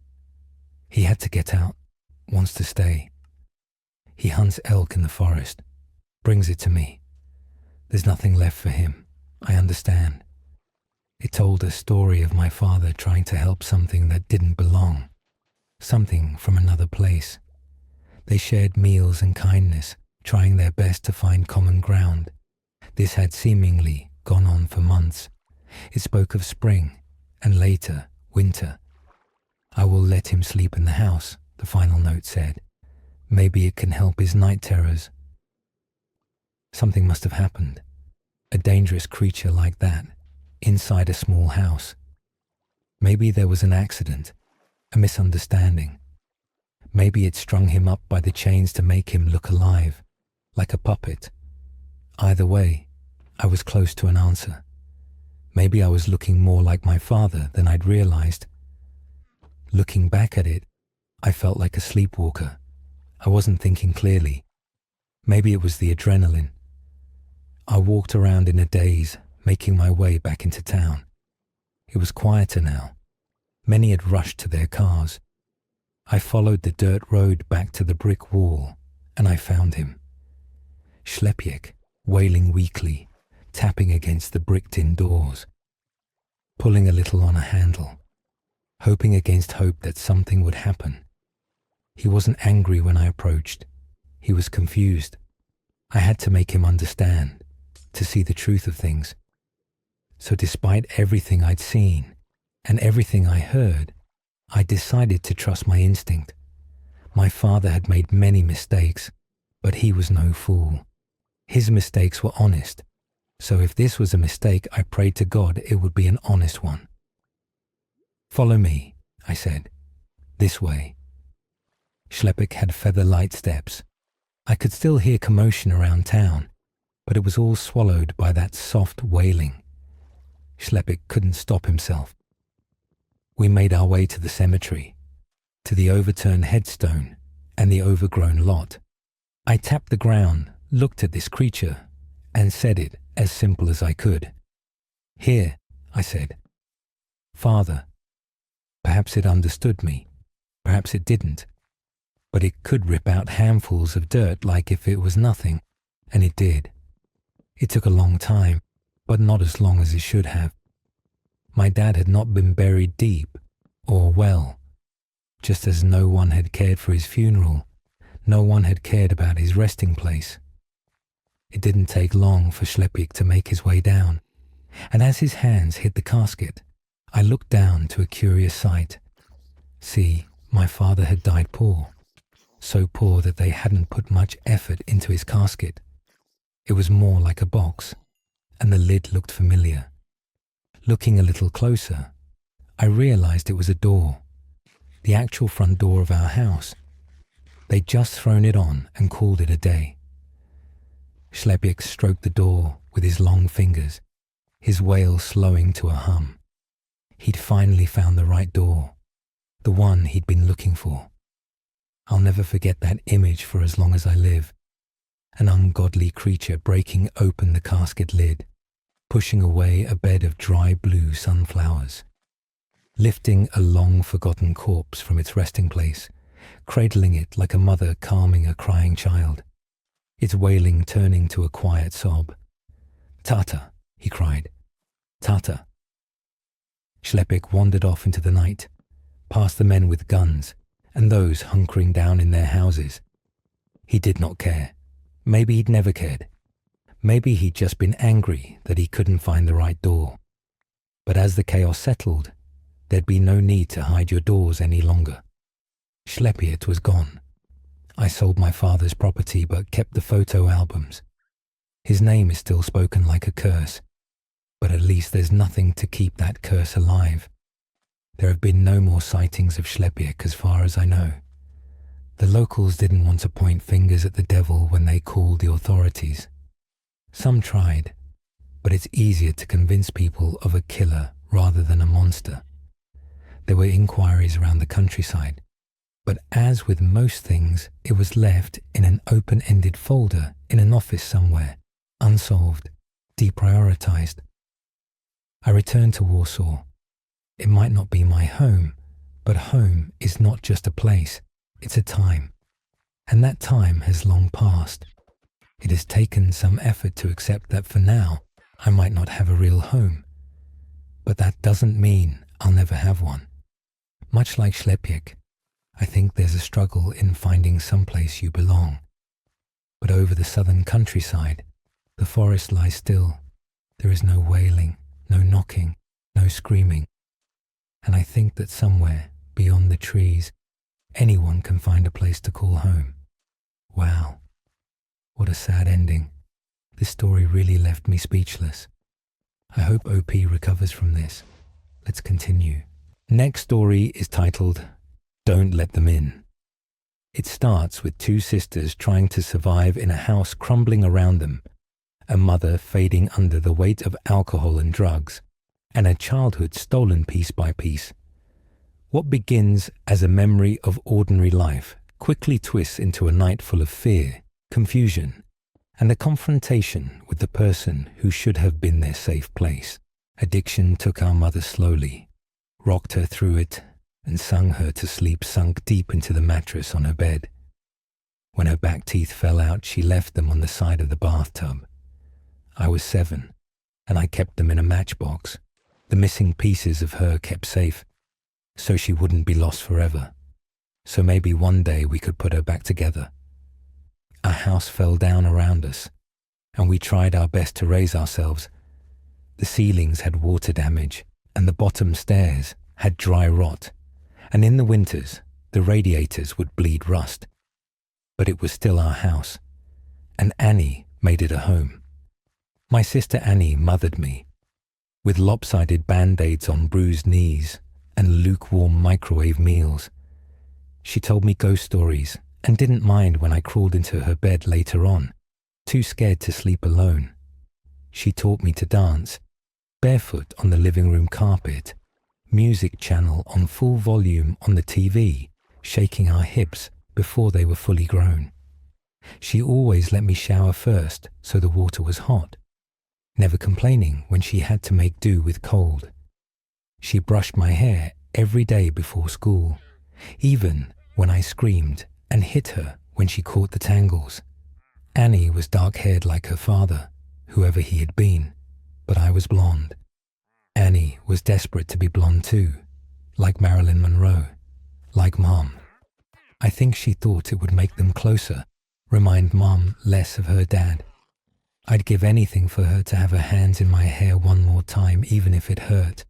He had to get out, wants to stay. He hunts elk in the forest, brings it to me. There's nothing left for him, I understand. It told a story of my father trying to help something that didn't belong, something from another place. They shared meals and kindness, trying their best to find common ground. This had seemingly gone on for months. It spoke of spring, and later, winter. I will let him sleep in the house, the final note said. Maybe it can help his night terrors. Something must have happened. A dangerous creature like that, inside a small house. Maybe there was an accident, a misunderstanding. Maybe it strung him up by the chains to make him look alive, like a puppet. Either way, I was close to an answer. Maybe I was looking more like my father than I'd realized. Looking back at it, I felt like a sleepwalker. I wasn't thinking clearly. Maybe it was the adrenaline. I walked around in a daze, making my way back into town. It was quieter now. Many had rushed to their cars. I followed the dirt road back to the brick wall, and I found him. Schlepiek, wailing weakly, tapping against the bricked-in doors, pulling a little on a handle, hoping against hope that something would happen. He wasn't angry when I approached. He was confused. I had to make him understand, to see the truth of things. So despite everything I'd seen and everything I heard, I decided to trust my instinct. My father had made many mistakes, but he was no fool. His mistakes were honest. So if this was a mistake, I prayed to God it would be an honest one. "Follow me," I said. "This way." Schlepiek had feather-light steps. I could still hear commotion around town, but it was all swallowed by that soft wailing. Schlepiek couldn't stop himself. We made our way to the cemetery, to the overturned headstone and the overgrown lot. I tapped the ground, looked at this creature, and said it as simple as I could. "Here," I said. "Father." Perhaps it understood me. Perhaps it didn't. But it could rip out handfuls of dirt like if it was nothing, and it did. It took a long time, but not as long as it should have. My dad had not been buried deep or well. Just as no one had cared for his funeral, no one had cared about his resting place. It didn't take long for Schlepiek to make his way down, and as his hands hit the casket, I looked down to a curious sight. See, my father had died poor, so poor that they hadn't put much effort into his casket. It was more like a box, and the lid looked familiar. Looking a little closer, I realized it was a door, the actual front door of our house. They'd just thrown it on and called it a day. Schlepiek stroked the door with his long fingers, his wail slowing to a hum. He'd finally found the right door, the one he'd been looking for. I'll never forget that image for as long as I live. An ungodly creature breaking open the casket lid, pushing away a bed of dry blue sunflowers, lifting a long-forgotten corpse from its resting place, cradling it like a mother calming a crying child, its wailing turning to a quiet sob. "Tata," he cried. "Tata." Schlepiek wandered off into the night, past the men with guns and those hunkering down in their houses. He did not care. Maybe he'd never cared. Maybe he'd just been angry that he couldn't find the right door. But as the chaos settled, there'd be no need to hide your doors any longer. Schlepiek was gone. I sold my father's property but kept the photo albums. His name is still spoken like a curse, but at least there's nothing to keep that curse alive. There have been no more sightings of Schlepiek as far as I know. The locals didn't want to point fingers at the devil when they called the authorities. Some tried, but it's easier to convince people of a killer rather than a monster. There were inquiries around the countryside, but as with most things, it was left in an open-ended folder in an office somewhere, unsolved, deprioritized. I returned to Warsaw. It might not be my home, but home is not just a place, it's a time. And that time has long passed. It has taken some effort to accept that for now, I might not have a real home. But that doesn't mean I'll never have one. Much like Schleppjek, I think there's a struggle in finding someplace you belong. But over the southern countryside, the forest lies still. There is no wailing, no knocking, no screaming. And I think that somewhere beyond the trees, anyone can find a place to call home. Wow, what a sad ending. This story really left me speechless. I hope OP recovers from this. Let's continue. Next story is titled, Don't Let Them In. It starts with two sisters trying to survive in a house crumbling around them, a mother fading under the weight of alcohol and drugs, and a childhood stolen piece by piece. What begins as a memory of ordinary life quickly twists into a night full of fear, confusion, and a confrontation with the person who should have been their safe place. Addiction took our mother slowly, rocked her through it, and sung her to sleep sunk deep into the mattress on her bed. When her back teeth fell out, she left them on the side of the bathtub. I was 7, and I kept them in a matchbox. The missing pieces of her kept safe, so she wouldn't be lost forever. So maybe one day we could put her back together. Our house fell down around us, and we tried our best to raise ourselves. The ceilings had water damage, and the bottom stairs had dry rot, and in the winters, the radiators would bleed rust. But it was still our house, and Annie made it a home. My sister Annie mothered me, with lopsided band-aids on bruised knees and lukewarm microwave meals. She told me ghost stories and didn't mind when I crawled into her bed later on, too scared to sleep alone. She taught me to dance, barefoot on the living room carpet, music channel on full volume on the TV, shaking our hips before they were fully grown. She always let me shower first so the water was hot, never complaining when she had to make do with cold. She brushed my hair every day before school, even when I screamed and hit her when she caught the tangles. Annie was dark-haired like her father, whoever he had been, but I was blonde. Annie was desperate to be blonde too, like Marilyn Monroe, like Mom. I think she thought it would make them closer, remind Mom less of her dad. I'd give anything for her to have her hands in my hair one more time, even if it hurt.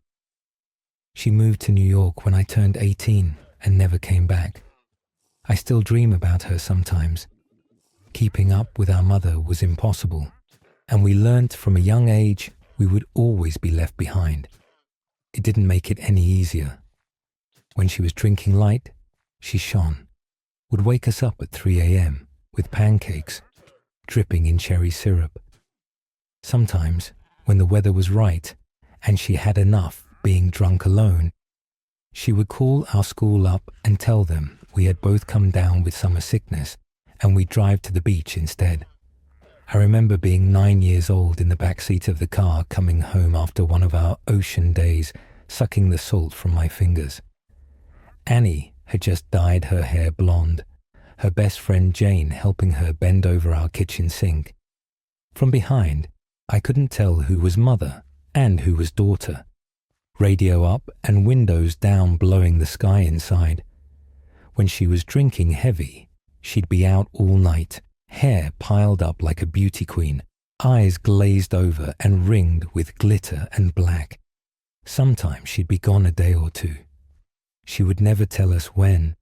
She moved to New York when I turned 18 and never came back. I still dream about her sometimes. Keeping up with our mother was impossible, and we learnt from a young age we would always be left behind. It didn't make it any easier. When she was drinking light, she shone, would wake us up at 3 a.m. with pancakes, dripping in cherry syrup. Sometimes, when the weather was right and she had enough being drunk alone, she would call our school up and tell them we had both come down with summer sickness and we'd drive to the beach instead. I remember being 9 years old in the back seat of the car coming home after one of our ocean days, sucking the salt from my fingers. Annie had just dyed her hair blonde, her best friend Jane helping her bend over our kitchen sink. From behind, I couldn't tell who was mother and who was daughter. Radio up and windows down blowing the sky inside. When she was drinking heavy, she'd be out all night, hair piled up like a beauty queen, eyes glazed over and ringed with glitter and black. Sometimes she'd be gone a day or two. She would never tell us when.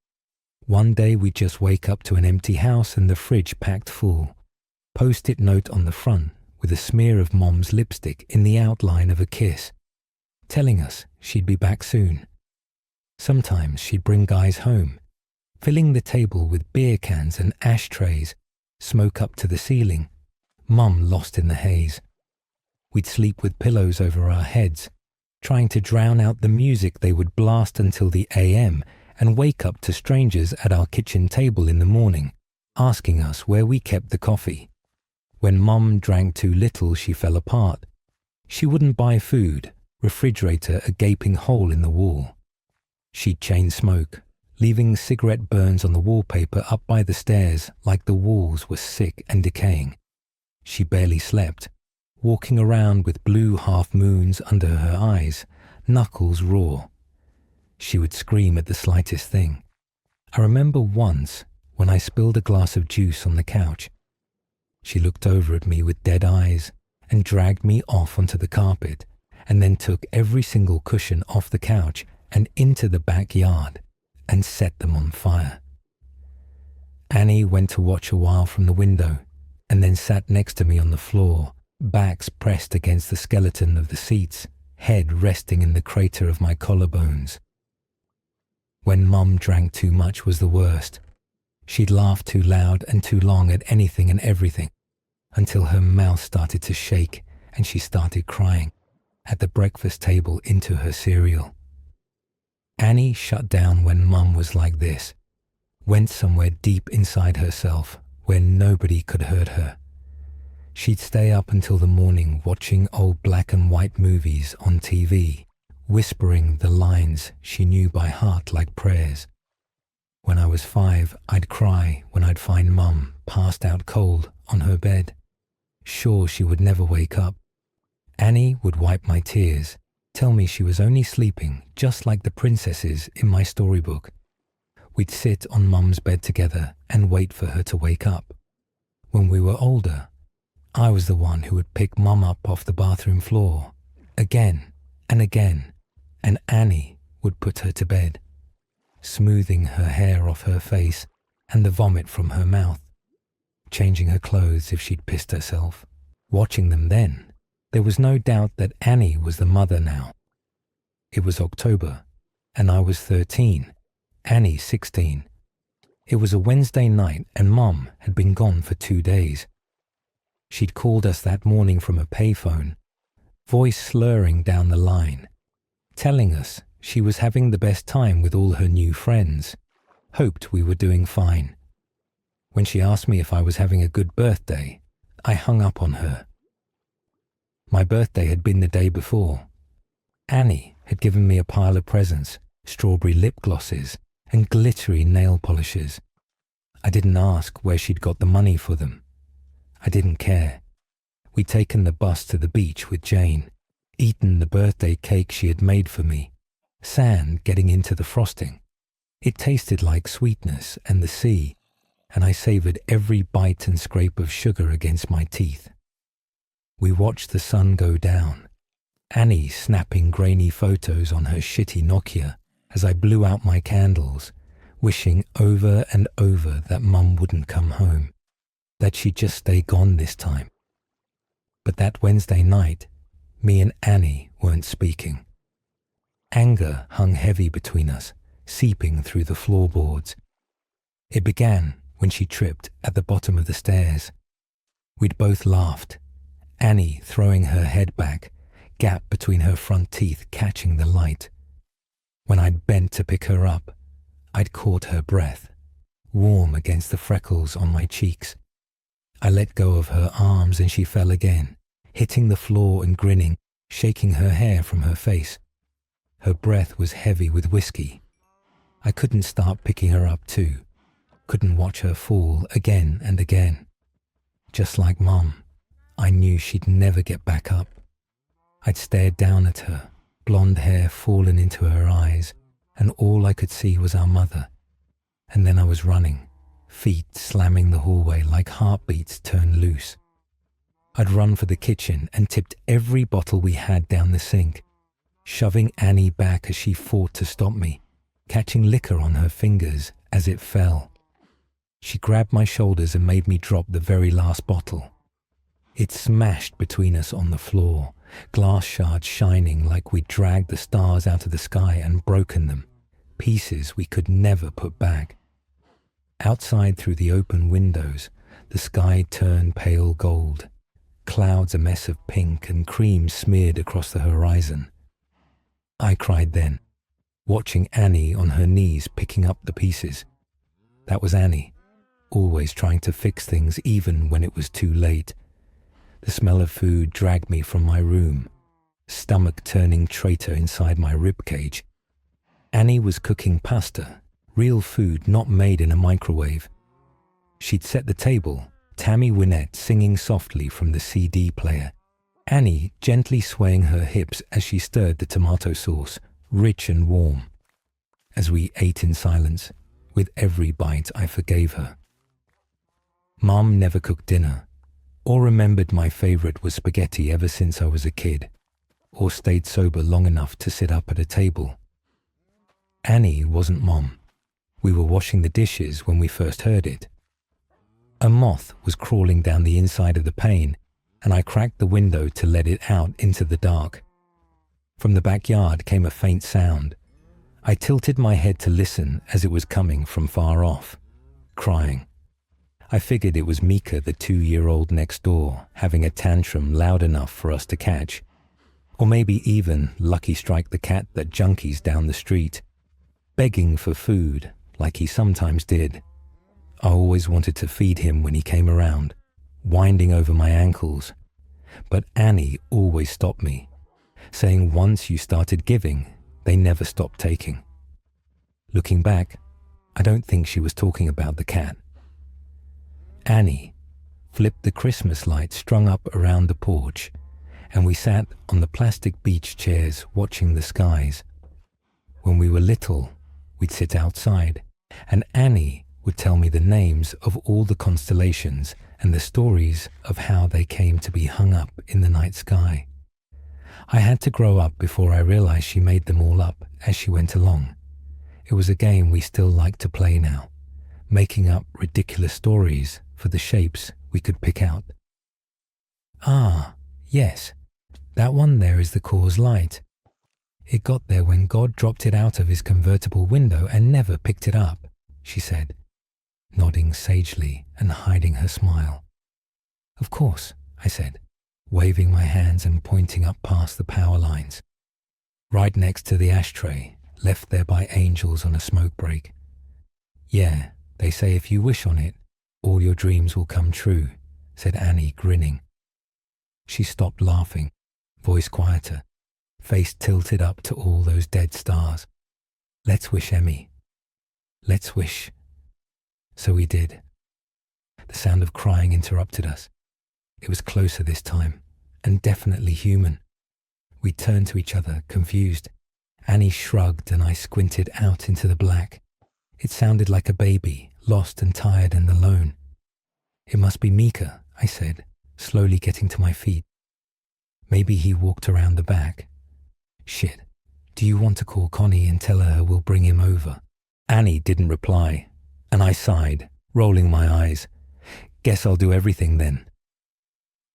One day we'd just wake up to an empty house and the fridge packed full. Post-it note on the front with a smear of Mom's lipstick in the outline of a kiss, telling us she'd be back soon. Sometimes she'd bring guys home, filling the table with beer cans and ashtrays, smoke up to the ceiling, Mum lost in the haze. We'd sleep with pillows over our heads, trying to drown out the music they would blast until the AM and wake up to strangers at our kitchen table in the morning, asking us where we kept the coffee. When Mum drank too little, she fell apart. She wouldn't buy food, refrigerator a gaping hole in the wall. She'd chain smoke, leaving cigarette burns on the wallpaper up by the stairs like the walls were sick and decaying. She barely slept, walking around with blue half-moons under her eyes, knuckles raw. She would scream at the slightest thing. I remember once when I spilled a glass of juice on the couch. She looked over at me with dead eyes and dragged me off onto the carpet, and then took every single cushion off the couch and into the backyard and set them on fire. Annie went to watch a while from the window and then sat next to me on the floor, backs pressed against the skeleton of the seats, head resting in the crater of my collarbones. When Mum drank too much was the worst. She'd laugh too loud and too long at anything and everything, until her mouth started to shake and she started crying at the breakfast table into her cereal. Annie shut down when Mum was like this, went somewhere deep inside herself where nobody could hurt her. She'd stay up until the morning watching old black and white movies on TV, whispering the lines she knew by heart like prayers. When I was 5, I'd cry when I'd find Mum passed out cold on her bed, sure she would never wake up. Annie would wipe my tears, tell me she was only sleeping just like the princesses in my storybook. We'd sit on Mum's bed together and wait for her to wake up. When we were older, I was the one who would pick Mum up off the bathroom floor, again and again, and Annie would put her to bed, smoothing her hair off her face and the vomit from her mouth, changing her clothes if she'd pissed herself. Watching them then, there was no doubt that Annie was the mother now. It was October, and I was 13, Annie 16. It was a Wednesday night and Mum had been gone for 2 days. She'd called us that morning from a payphone, voice slurring down the line, telling us she was having the best time with all her new friends, hoped we were doing fine. When she asked me if I was having a good birthday, I hung up on her. My birthday had been the day before. Annie had given me a pile of presents, strawberry lip glosses and glittery nail polishes. I didn't ask where she'd got the money for them. I didn't care. We'd taken the bus to the beach with Jane, eaten the birthday cake she had made for me, sand getting into the frosting. It tasted like sweetness and the sea, and I savoured every bite and scrape of sugar against my teeth. We watched the sun go down, Annie snapping grainy photos on her shitty Nokia as I blew out my candles, wishing over and over that Mum wouldn't come home, that she'd just stay gone this time. But that Wednesday night, me and Annie weren't speaking. Anger hung heavy between us, seeping through the floorboards. It began when she tripped at the bottom of the stairs. We'd both laughed, Annie throwing her head back, gap between her front teeth catching the light. When I'd bent to pick her up, I'd caught her breath, warm against the freckles on my cheeks. I let go of her arms and she fell again, hitting the floor and grinning, shaking her hair from her face. Her breath was heavy with whiskey. I couldn't start picking her up too, couldn't watch her fall again and again. Just like Mum, I knew she'd never get back up. I'd stared down at her, blonde hair fallen into her eyes, and all I could see was our mother. And then I was running, feet slamming the hallway like heartbeats turned loose. I'd run for the kitchen and tipped every bottle we had down the sink, shoving Annie back as she fought to stop me, catching liquor on her fingers as it fell. She grabbed my shoulders and made me drop the very last bottle. It smashed between us on the floor, glass shards shining like we'd dragged the stars out of the sky and broken them, pieces we could never put back. Outside through the open windows, the sky turned pale gold, clouds a mess of pink and cream smeared across the horizon. I cried then, watching Annie on her knees picking up the pieces. That was Annie, always trying to fix things even when it was too late. The smell of food dragged me from my room, stomach-turning traitor inside my ribcage. Annie was cooking pasta, real food not made in a microwave. She'd set the table, Tammy Wynette singing softly from the CD player, Annie gently swaying her hips as she stirred the tomato sauce, rich and warm. As we ate in silence, with every bite I forgave her. Mum never cooked dinner, or remembered my favorite was spaghetti ever since I was a kid, or stayed sober long enough to sit up at a table. Annie wasn't Mom. We were washing the dishes when we first heard it. A moth was crawling down the inside of the pane, and I cracked the window to let it out into the dark. From the backyard came a faint sound. I tilted my head to listen as it was coming from far off, crying. I figured it was Mika, the 2-year-old next door, having a tantrum loud enough for us to catch. Or maybe even Lucky Strike the cat that junkies down the street, begging for food like he sometimes did. I always wanted to feed him when he came around, winding over my ankles. But Annie always stopped me, saying once you started giving, they never stopped taking. Looking back, I don't think she was talking about the cat. Annie flipped the Christmas lights strung up around the porch, and we sat on the plastic beach chairs watching the skies. When we were little, we'd sit outside, and Annie would tell me the names of all the constellations and the stories of how they came to be hung up in the night sky. I had to grow up before I realized she made them all up as she went along. It was a game we still like to play now, making up ridiculous stories for the shapes we could pick out. Ah, yes, that one there is the Coors Light. It got there when God dropped it out of his convertible window and never picked it up, she said, nodding sagely and hiding her smile. Of course, I said, waving my hands and pointing up past the power lines, right next to the ashtray, left there by angels on a smoke break. Yeah, they say if you wish on it, all your dreams will come true, said Annie, grinning. She stopped laughing, voice quieter, face tilted up to all those dead stars. Let's wish, Emmy. Let's wish. So we did. The sound of crying interrupted us. It was closer this time, and definitely human. We turned to each other, confused. Annie shrugged and I squinted out into the black. It sounded like a baby, lost and tired and alone. It must be Mika, I said, slowly getting to my feet. Maybe he walked around the back. Shit, do you want to call Connie and tell her we'll bring him over? Annie didn't reply, and I sighed, rolling my eyes. Guess I'll do everything then.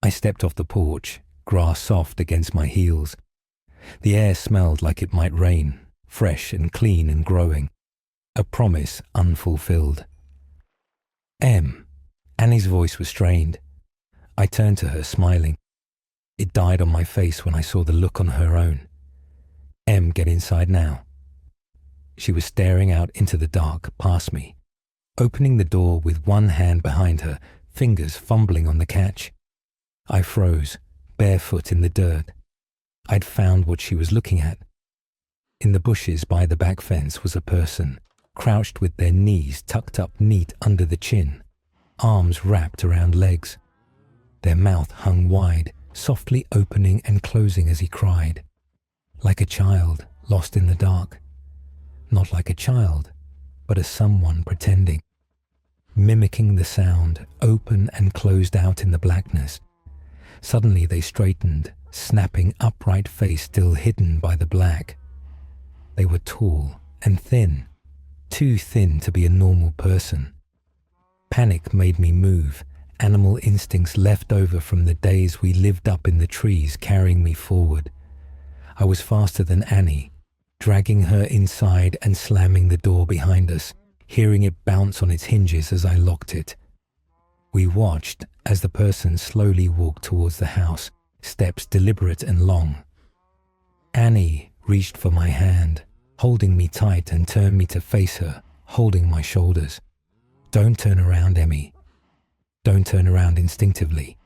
I stepped off the porch, grass soft against my heels. The air smelled like it might rain, fresh and clean and growing. A promise unfulfilled. Annie's voice was strained. I turned to her, smiling. It died on my face when I saw the look on her own. Get inside now. She was staring out into the dark past me, opening the door with one hand behind her, fingers fumbling on the catch. I froze, barefoot in the dirt. I'd found what she was looking at. In the bushes by the back fence was a person, crouched with their knees tucked up neat under the chin, arms wrapped around legs. Their mouth hung wide, softly opening and closing as he cried. Like a child, lost in the dark. Not like a child, but as someone pretending. Mimicking the sound, open and closed out in the blackness. Suddenly they straightened, snapping upright face still hidden by the black. They were tall and thin, too thin to be a normal person. Panic made me move, animal instincts left over from the days we lived up in the trees carrying me forward. I was faster than Annie, dragging her inside and slamming the door behind us, hearing it bounce on its hinges as I locked it. We watched as the person slowly walked towards the house, steps deliberate and long. Annie reached for my hand, holding me tight and turned me to face her, holding my shoulders. Don't turn around, Emmy. Don't turn around instinctively.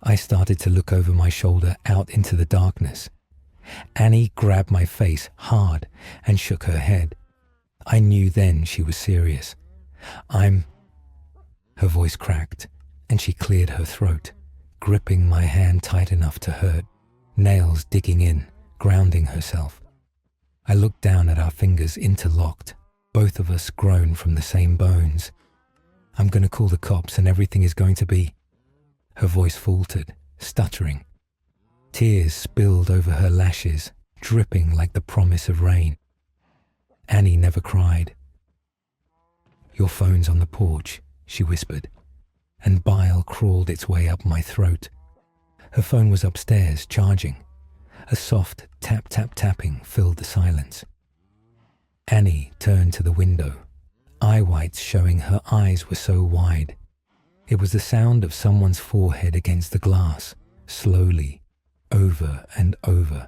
I started to look over my shoulder out into the darkness. Annie grabbed my face hard and shook her head. I knew then she was serious. Her voice cracked and she cleared her throat, gripping my hand tight enough to hurt, nails digging in, grounding herself. I looked down at our fingers interlocked, both of us grown from the same bones. I'm going to call the cops and everything is going to be... Her voice faltered, stuttering. Tears spilled over her lashes, dripping like the promise of rain. Annie never cried. Your phone's on the porch, she whispered, and bile crawled its way up my throat. Her phone was upstairs, charging. A soft tap-tap-tapping filled the silence. Annie turned to the window, eye whites showing her eyes were so wide. It was the sound of someone's forehead against the glass, slowly, over and over.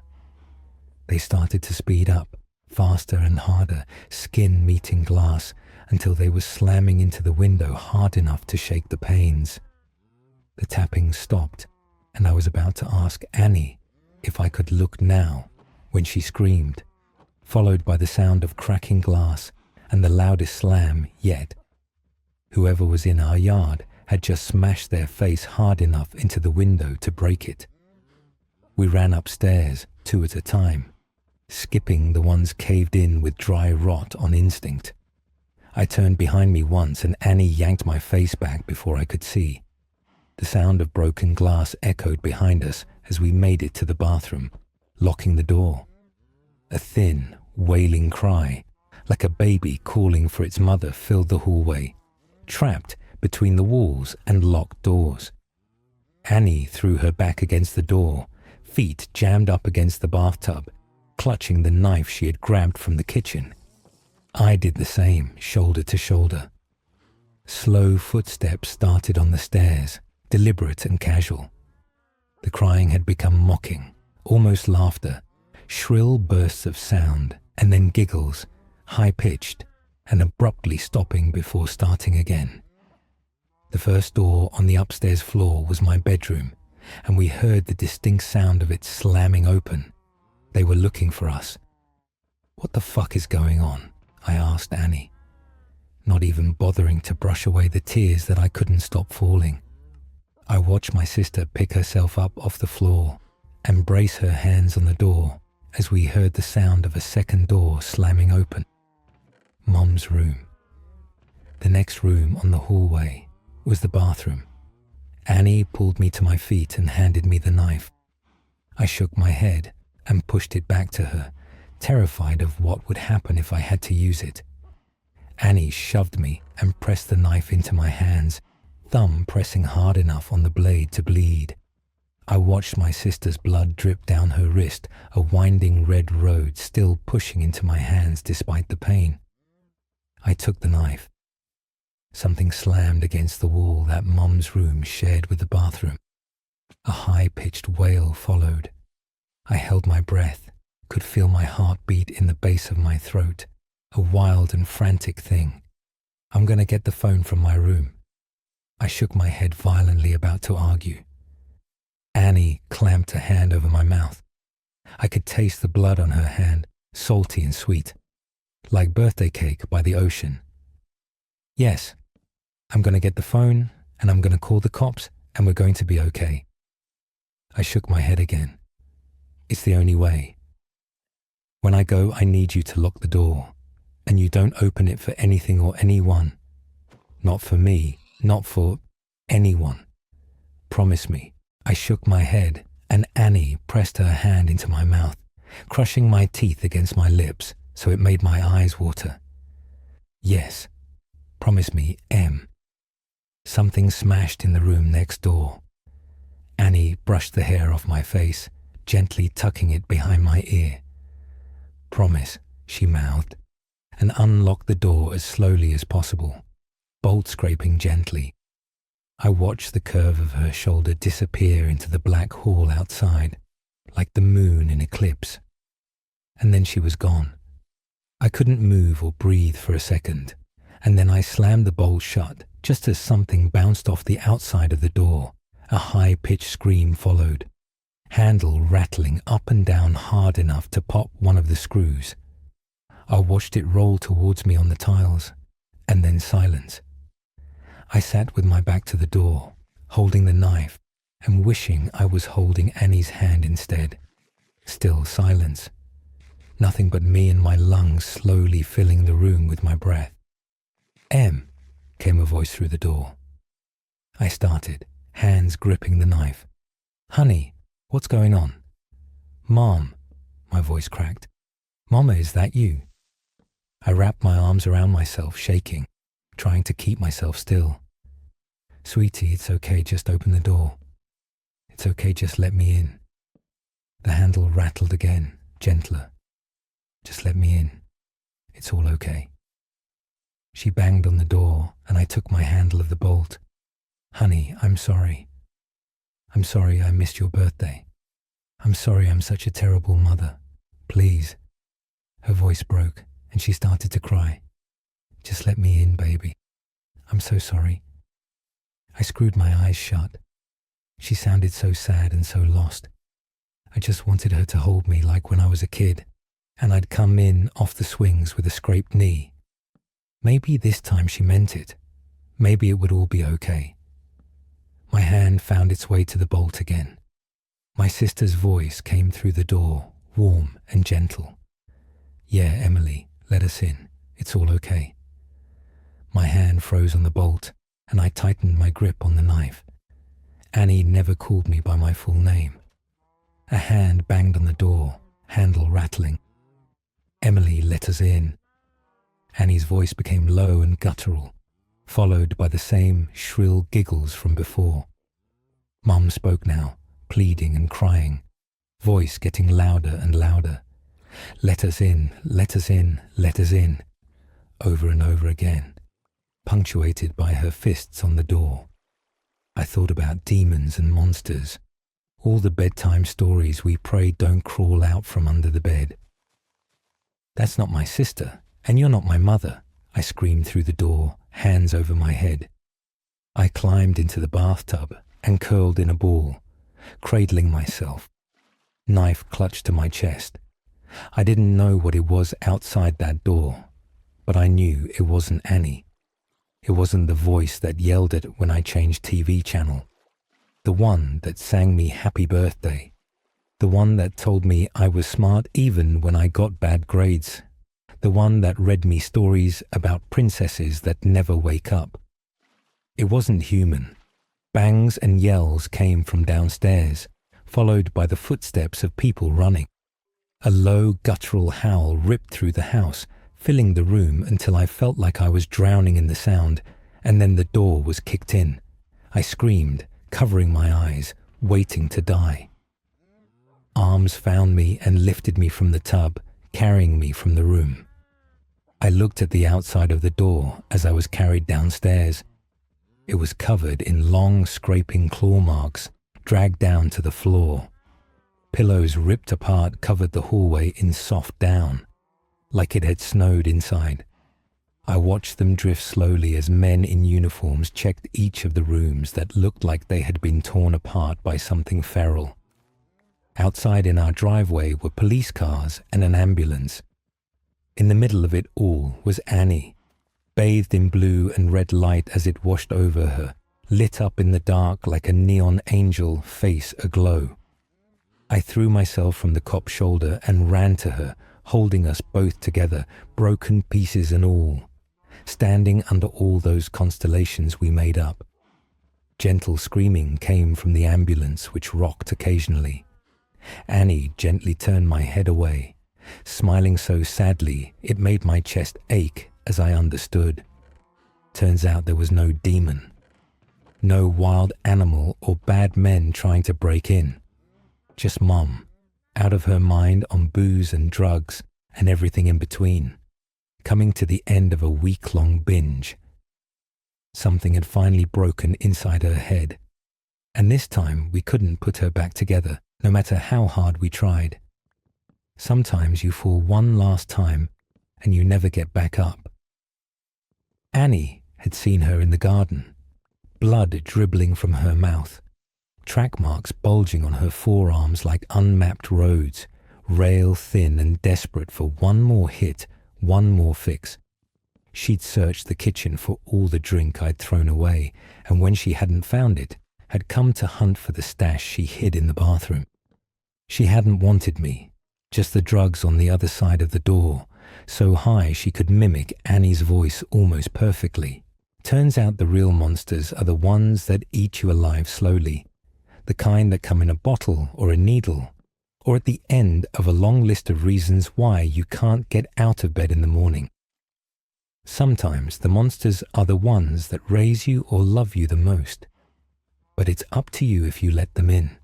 They started to speed up, faster and harder, skin meeting glass, until they were slamming into the window hard enough to shake the panes. The tapping stopped, and I was about to ask Annie if I could look now, when she screamed, followed by the sound of cracking glass and the loudest slam yet. Whoever was in our yard had just smashed their face hard enough into the window to break it. We ran upstairs, 2 at a time, skipping the ones caved in with dry rot on instinct. I turned behind me once and Annie yanked my face back before I could see. The sound of broken glass echoed behind us as we made it to the bathroom, locking the door. A thin, wailing cry, like a baby calling for its mother, filled the hallway, trapped between the walls and locked doors. Annie threw her back against the door, feet jammed up against the bathtub, clutching the knife she had grabbed from the kitchen. I did the same, shoulder to shoulder. Slow footsteps started on the stairs, deliberate and casual. The crying had become mocking, almost laughter, shrill bursts of sound, and then giggles, high-pitched, and abruptly stopping before starting again. The first door on the upstairs floor was my bedroom, and we heard the distinct sound of it slamming open. They were looking for us. What the fuck is going on? I asked Annie, not even bothering to brush away the tears that I couldn't stop falling. I watched my sister pick herself up off the floor and brace her hands on the door as we heard the sound of a second door slamming open. Mom's room. The next room on the hallway was the bathroom. Annie pulled me to my feet and handed me the knife. I shook my head and pushed it back to her, terrified of what would happen if I had to use it. Annie shoved me and pressed the knife into my hands, thumb pressing hard enough on the blade to bleed. I watched my sister's blood drip down her wrist, a winding red road still pushing into my hands despite the pain. I took the knife. Something slammed against the wall that Mom's room shared with the bathroom. A high-pitched wail followed. I held my breath, could feel my heart beat in the base of my throat, a wild and frantic thing. I'm going to get the phone from my room. I shook my head violently, about to argue. Annie clamped a hand over my mouth. I could taste the blood on her hand, salty and sweet, like birthday cake by the ocean. Yes, I'm going to get the phone, and I'm going to call the cops, and we're going to be okay. I shook my head again. It's the only way. When I go, I need you to lock the door, and you don't open it for anything or anyone. Not for me, not for anyone. Promise me. I shook my head, and Annie pressed her hand into my mouth, crushing my teeth against my lips so it made my eyes water. Yes. Promise me, M. Something smashed in the room next door. Annie brushed the hair off my face, gently tucking it behind my ear. Promise, she mouthed, and unlocked the door as slowly as possible, bolt scraping gently. I watched the curve of her shoulder disappear into the black hall outside, like the moon in eclipse. And then she was gone. I couldn't move or breathe for a second, and then I slammed the bolt shut just as something bounced off the outside of the door. A high-pitched scream followed, handle rattling up and down hard enough to pop one of the screws. I watched it roll towards me on the tiles, and then silence. I sat with my back to the door, holding the knife, and wishing I was holding Annie's hand instead. Still silence. Nothing but me and my lungs slowly filling the room with my breath. "Em," came a voice through the door. I started, hands gripping the knife. "Honey, what's going on?" "Mom," my voice cracked. "Mama, is that you?" I wrapped my arms around myself, shaking, trying to keep myself still. "Sweetie, it's okay, just open the door. It's okay, just let me in." The handle rattled again, gentler. "Just let me in. It's all okay." She banged on the door, and I took my handle of the bolt. "Honey, I'm sorry. I'm sorry I missed your birthday. I'm sorry I'm such a terrible mother. Please." Her voice broke, and she started to cry. "Just let me in, baby. I'm so sorry." I screwed my eyes shut. She sounded so sad and so lost. I just wanted her to hold me like when I was a kid, and I'd come in off the swings with a scraped knee. Maybe this time she meant it. Maybe it would all be okay. My hand found its way to the bolt again. My sister's voice came through the door, warm and gentle. "Yeah, Emily, let us in. It's all okay." My hand froze on the bolt, and I tightened my grip on the knife. Annie never called me by my full name. A hand banged on the door, handle rattling. "Emily, let us in." Annie's voice became low and guttural, followed by the same shrill giggles from before. Mum spoke now, pleading and crying, voice getting louder and louder. "Let us in, let us in, let us in," over and over again, punctuated by her fists on the door. I thought about demons and monsters, all the bedtime stories we pray don't crawl out from under the bed. "That's not my sister, and you're not my mother," I screamed through the door, hands over my head. I climbed into the bathtub and curled in a ball, cradling myself, knife clutched to my chest. I didn't know what it was outside that door, but I knew it wasn't Annie. It wasn't the voice that yelled it when I changed TV channel, the one that sang me happy birthday, the one that told me I was smart even when I got bad grades, the one that read me stories about princesses that never wake up. It wasn't human. Bangs and yells came from downstairs, followed by the footsteps of people running. A low guttural howl ripped through the house, filling the room until I felt like I was drowning in the sound, and then the door was kicked in. I screamed, covering my eyes, waiting to die. Arms found me and lifted me from the tub, carrying me from the room. I looked at the outside of the door as I was carried downstairs. It was covered in long, scraping claw marks, dragged down to the floor. Pillows ripped apart covered the hallway in soft down, like it had snowed inside. I watched them drift slowly as men in uniforms checked each of the rooms that looked like they had been torn apart by something feral. Outside in our driveway were police cars and an ambulance. In the middle of it all was Annie, bathed in blue and red light as it washed over her, lit up in the dark like a neon angel, face aglow. I threw myself from the cop's shoulder and ran to her, holding us both together, broken pieces and all, standing under all those constellations we made up. Gentle screaming came from the ambulance, which rocked occasionally. Annie gently turned my head away, smiling so sadly it made my chest ache as I understood. Turns out there was no demon, no wild animal or bad men trying to break in. Just Mum, out of her mind on booze and drugs and everything in between, coming to the end of a week-long binge. Something had finally broken inside her head, and this time we couldn't put her back together, no matter how hard we tried. Sometimes you fall one last time and you never get back up. Annie had seen her in the garden, blood dribbling from her mouth, track marks bulging on her forearms like unmapped roads, rail thin and desperate for one more hit, one more fix. She'd searched the kitchen for all the drink I'd thrown away, and when she hadn't found it, had come to hunt for the stash she hid in the bathroom. She hadn't wanted me, just the drugs on the other side of the door, so high she could mimic Annie's voice almost perfectly. Turns out the real monsters are the ones that eat you alive slowly, the kind that come in a bottle or a needle, or at the end of a long list of reasons why you can't get out of bed in the morning. Sometimes the monsters are the ones that raise you or love you the most, but it's up to you if you let them in.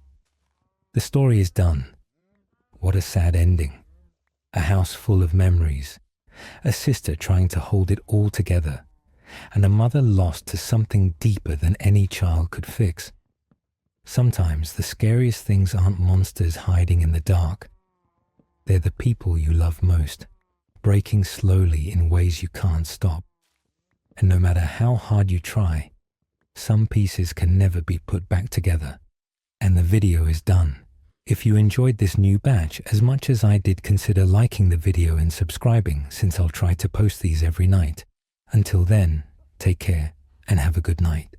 The story is done. What a sad ending. A house full of memories, a sister trying to hold it all together, and a mother lost to something deeper than any child could fix. Sometimes the scariest things aren't monsters hiding in the dark. They're the people you love most, breaking slowly in ways you can't stop. And no matter how hard you try, some pieces can never be put back together. And the video is done. If you enjoyed this new batch as much as I did, consider liking the video and subscribing, since I'll try to post these every night. Until then, take care and have a good night.